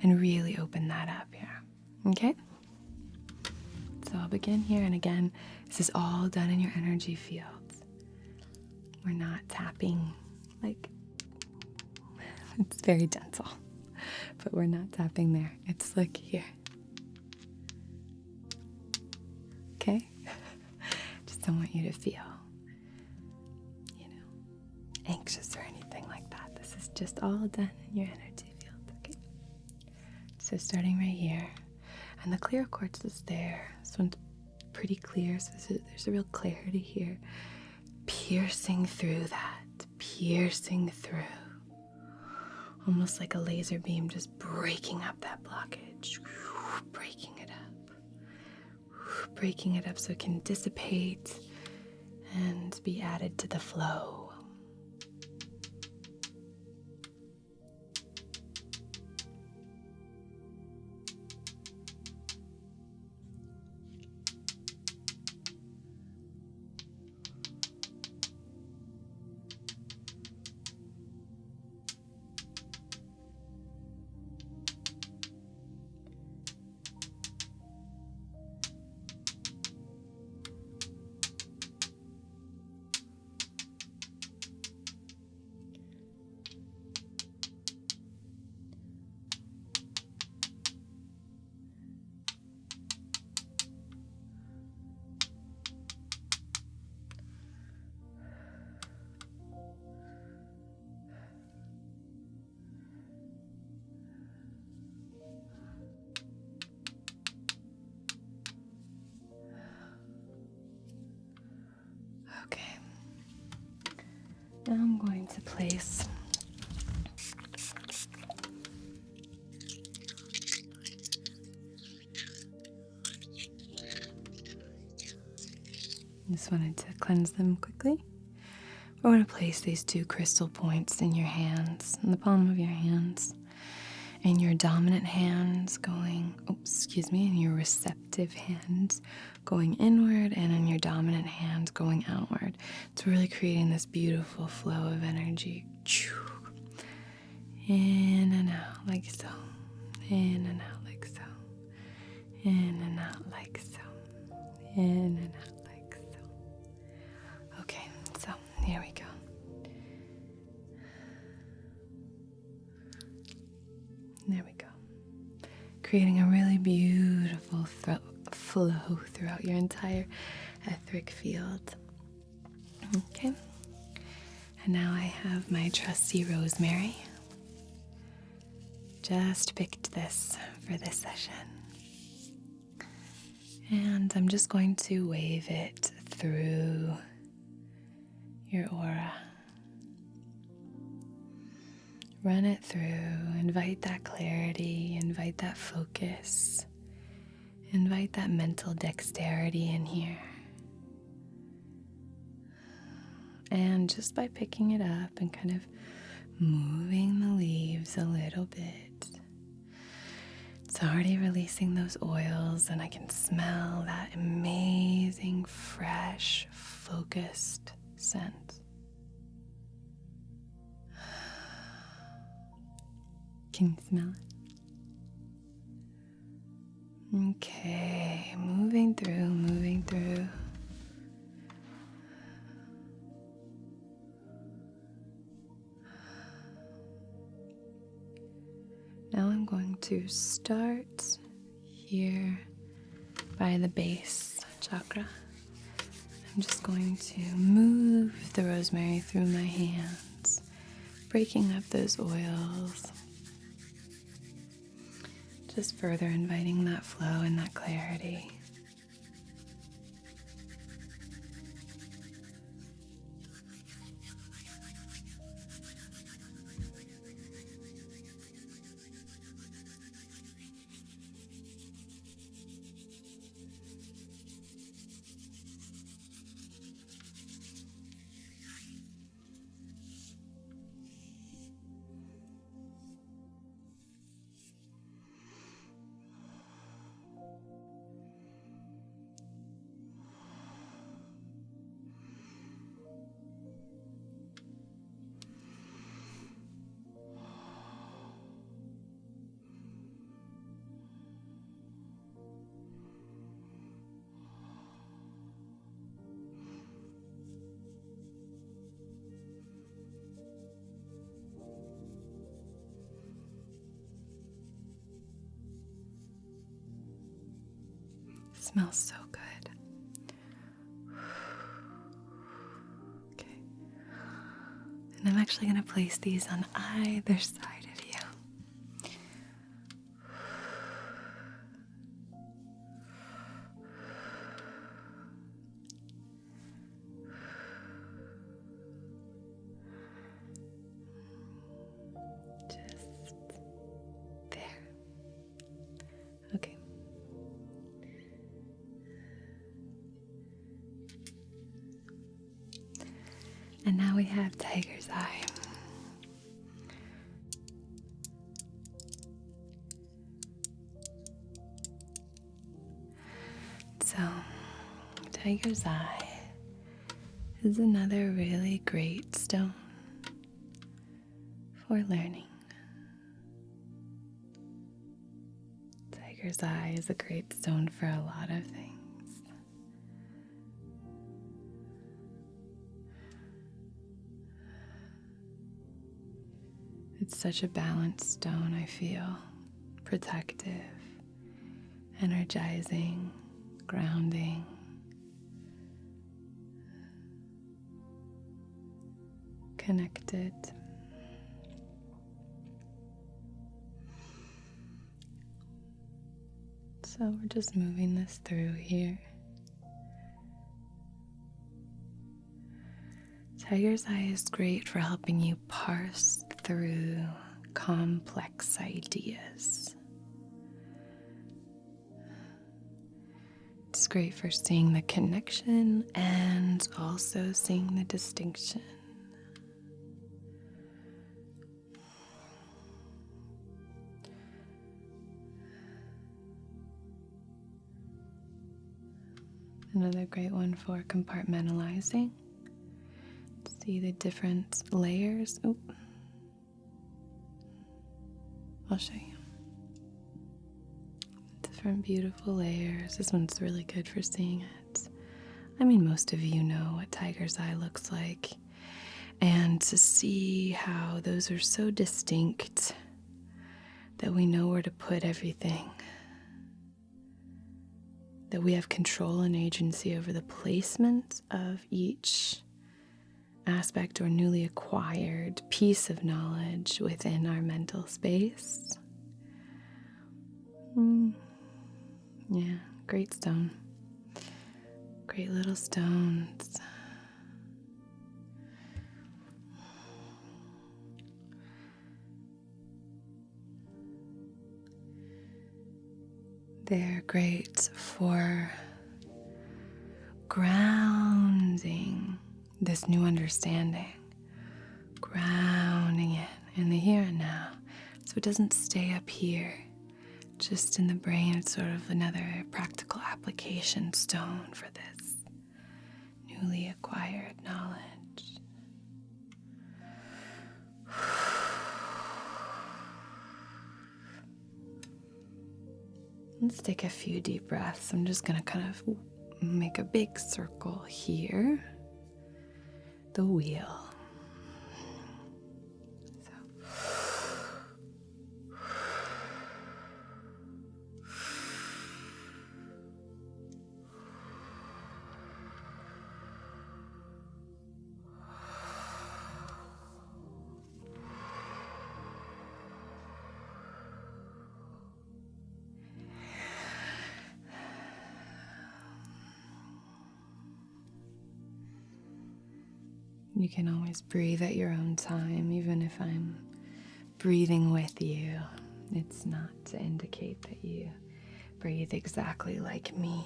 and really open that up here. Okay? So I'll begin here, and again, this is all done in your energy field. We're not tapping like, it's very gentle. But we're not tapping there. It's like here. Okay? Just don't want you to feel, anxious or anything like that. This is just all done in your energy field. Okay? So starting right here. And the clear quartz is there. This one's pretty clear. So there's a real clarity here. Piercing through that. Piercing through. Almost like a laser beam, just breaking up that blockage, breaking it up so it can dissipate and be added to the flow. Okay. Now I'm going to place just wanted to cleanse them quickly. We're going to place these two crystal points in your hands, in the palm of your hands, in your dominant hands in your receptive hands going inward, and in your dominant hand going outward. It's really creating this beautiful flow of energy. In and out like so. In and out like so. In and out like so. In and out like so. Okay, so here we go. There we go. Creating a really beautiful flow throughout your entire etheric field. Okay. And now I have my trusty Rosemary. Just picked this for this session. And I'm just going to wave it through your aura. Run it through, invite that clarity, invite that focus, invite that mental dexterity in here. And just by picking it up and kind of moving the leaves a little bit, It's already releasing those oils, and I can smell that amazing, fresh, focused scent. Can you smell it? Okay, moving through. Now I'm going to start here by the base chakra. I'm just going to move the rosemary through my hands, breaking up those oils, just further inviting that flow and that clarity. Smells so good. Okay. And I'm actually going to place these on either side of you. Just there. Okay. And now we have tiger's eye. So, tiger's eye is another really great stone for learning. Tiger's eye is a great stone for a lot of things. It's such a balanced stone, I feel. Protective, energizing, grounding. Connected. So we're just moving this through here. Tiger's eye is great for helping you parse through complex ideas. It's great for seeing the connection and also seeing the distinction. Another great one for compartmentalizing. See the different layers. Oh, I'll show you. Different beautiful layers. This one's really good for seeing it. I mean, most of you know what tiger's eye looks like. And to see how those are so distinct that we know where to put everything. That we have control and agency over the placement of each aspect or newly acquired piece of knowledge within our mental space. Yeah, great stone. Great little stones. They're great for grounding this new understanding, grounding it in the here and now, so it doesn't stay up here just in the brain, it's sort of another practical application stone for this newly acquired knowledge. Let's take a few deep breaths. I'm just going to kind of make a big circle here. The wheel. You can always breathe at your own time, even if I'm breathing with you. It's not to indicate that you breathe exactly like me.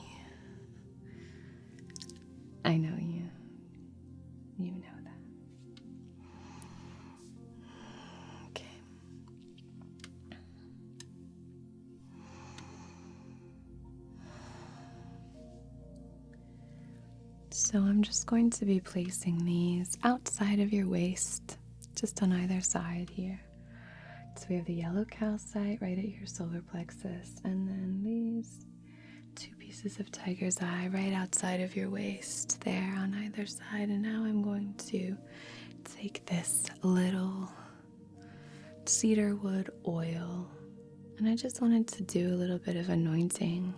I know you. You know that. Okay. So I'm just going to be placing these outside of your waist, just on either side here. So we have the yellow calcite right at your solar plexus, and then these two pieces of tiger's eye right outside of your waist there on either side. And now I'm going to take this little cedar wood oil, and I just wanted to do a little bit of anointing.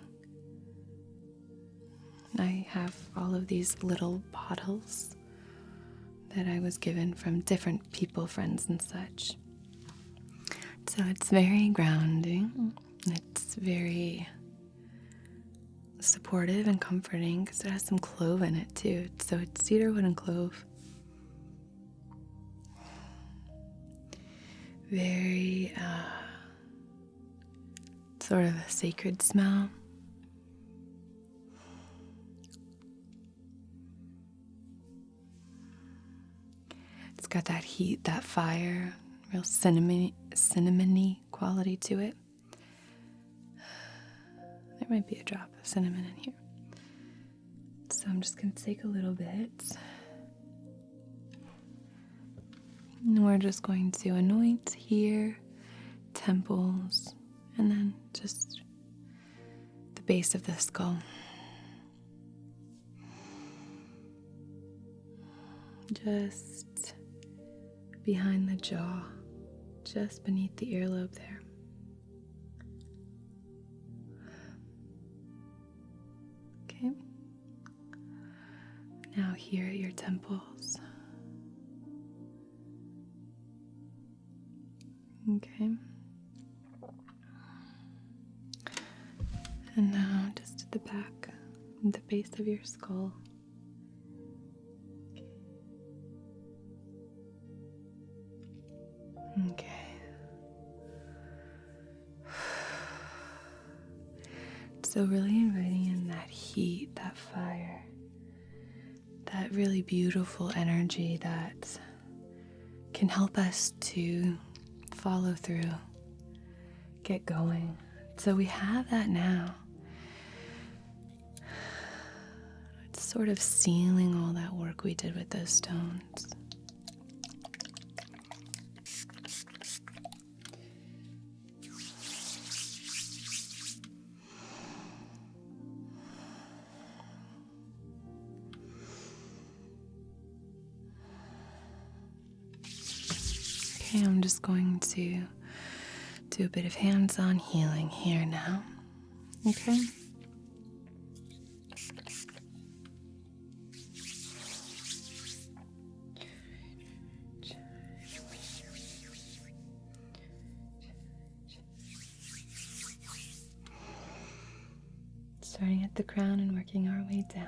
I have all of these little bottles that I was given from different people, friends and such. So it's very grounding. It's very supportive and comforting because it has some clove in it too. So it's cedarwood and clove. Very sort of a sacred smell. It's got that heat, that fire, real cinnamony quality to it. There might be a drop of cinnamon in here. So I'm just going to take a little bit. And we're just going to anoint here, temples, and then just the base of the skull. Just behind the jaw, just beneath the earlobe there. Okay. Now here at your temples. Okay. And now just at the back, the base of your skull. Okay. So really inviting in that heat, that fire, that really beautiful energy that can help us to follow through, get going. So we have that now. It's sort of sealing all that work we did with those stones. Okay, I'm just going to do a bit of hands-on healing here now. Okay? Starting at the crown and working our way down.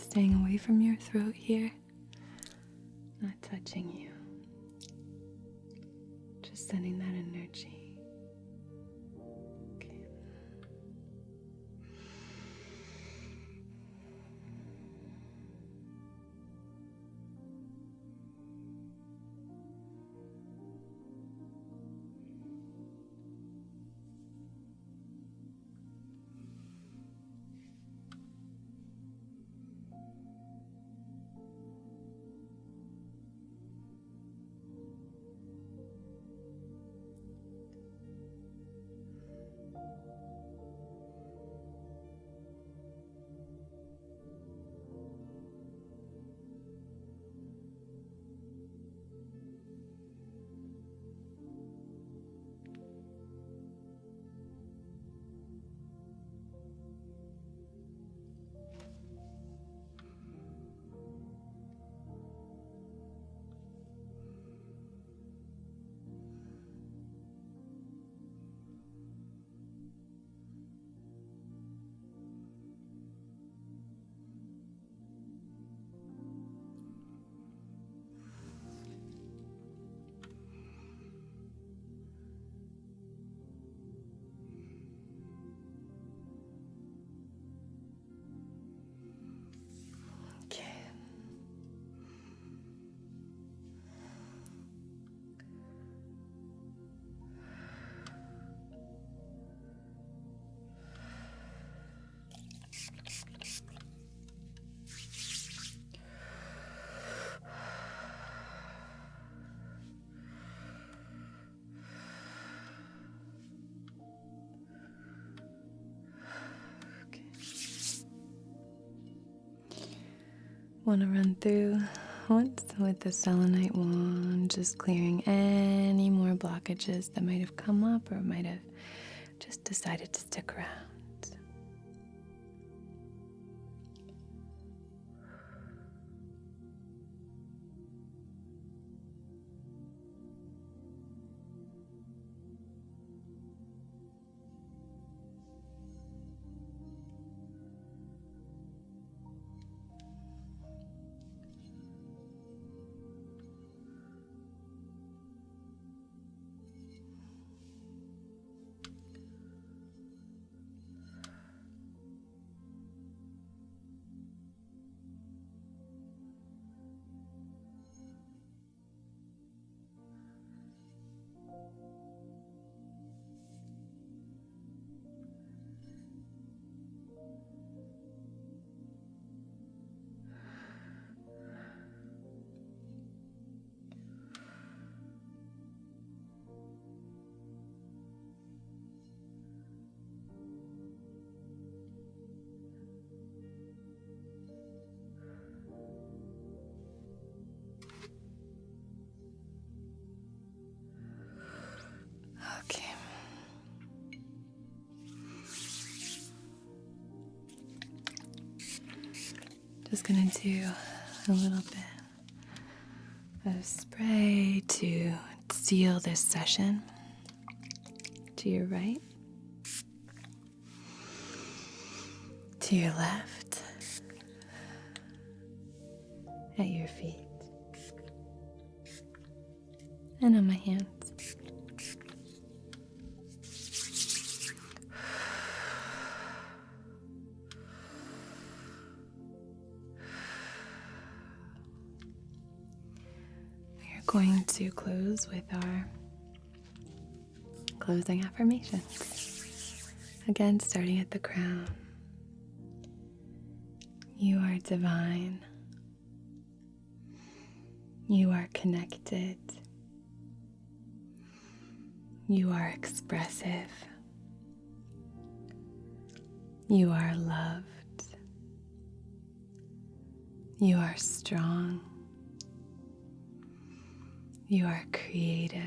staying away from your throat here, not touching you. Just sending that energy. Okay. Want to run through once with the selenite wand, just clearing any more blockages that might have come up or might have just decided to stick around. Okay. Just gonna do a little bit of spray to seal this session. To your right, to your left, at your feet, and on my hands. Going to close with our closing affirmations. Again, starting at the crown. You are divine. You are connected. You are expressive. You are loved. You are strong. You are creative.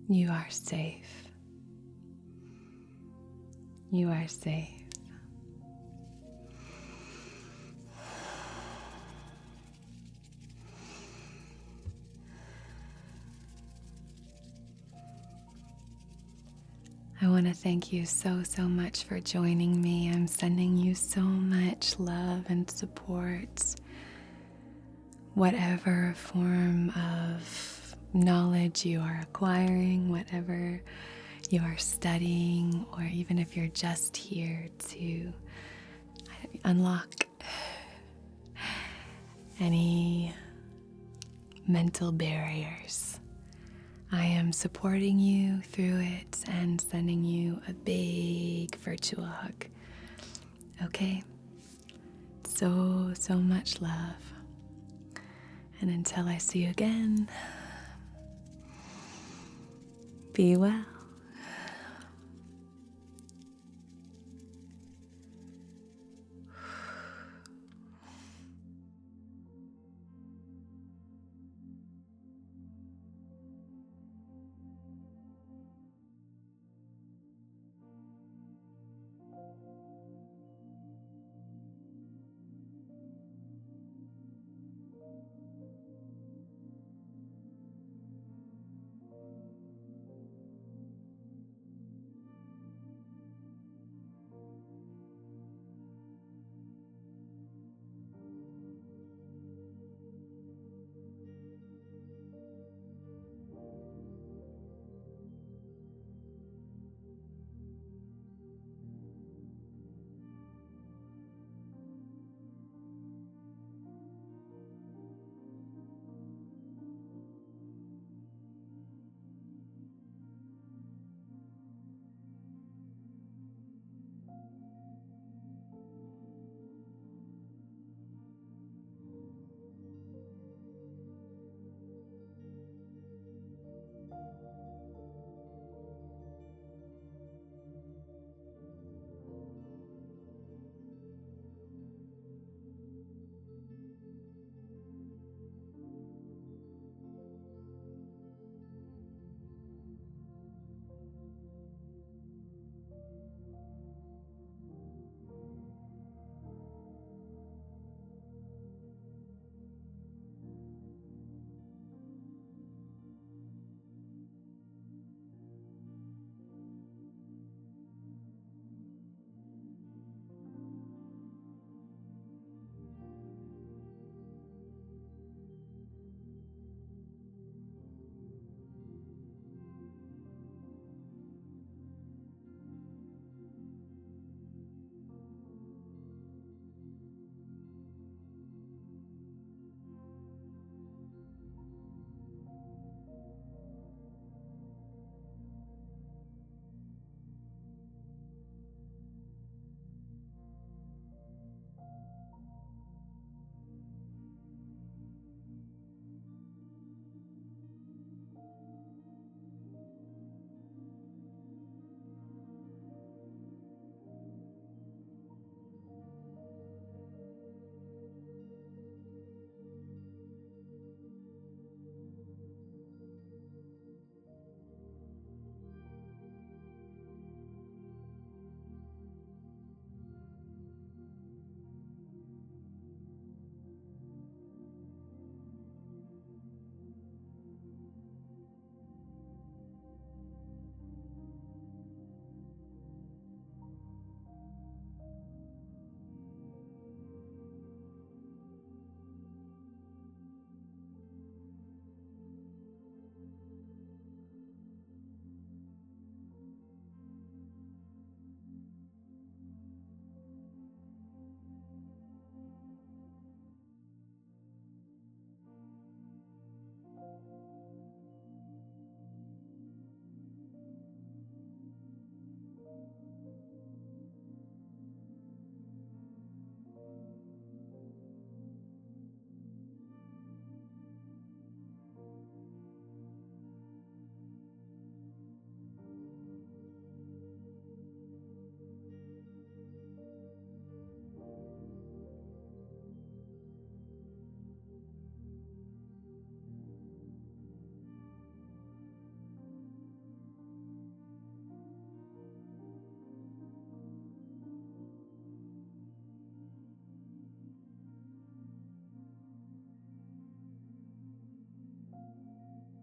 You are safe. You are safe. I I want to thank you so, so much for joining me. I'm sending you so much love and support. Whatever form of knowledge you are acquiring, whatever you are studying, or even if you're just here to unlock any mental barriers, I am supporting you through it and sending you a big virtual hug. Okay? So, so much love. And until I see you again, be well.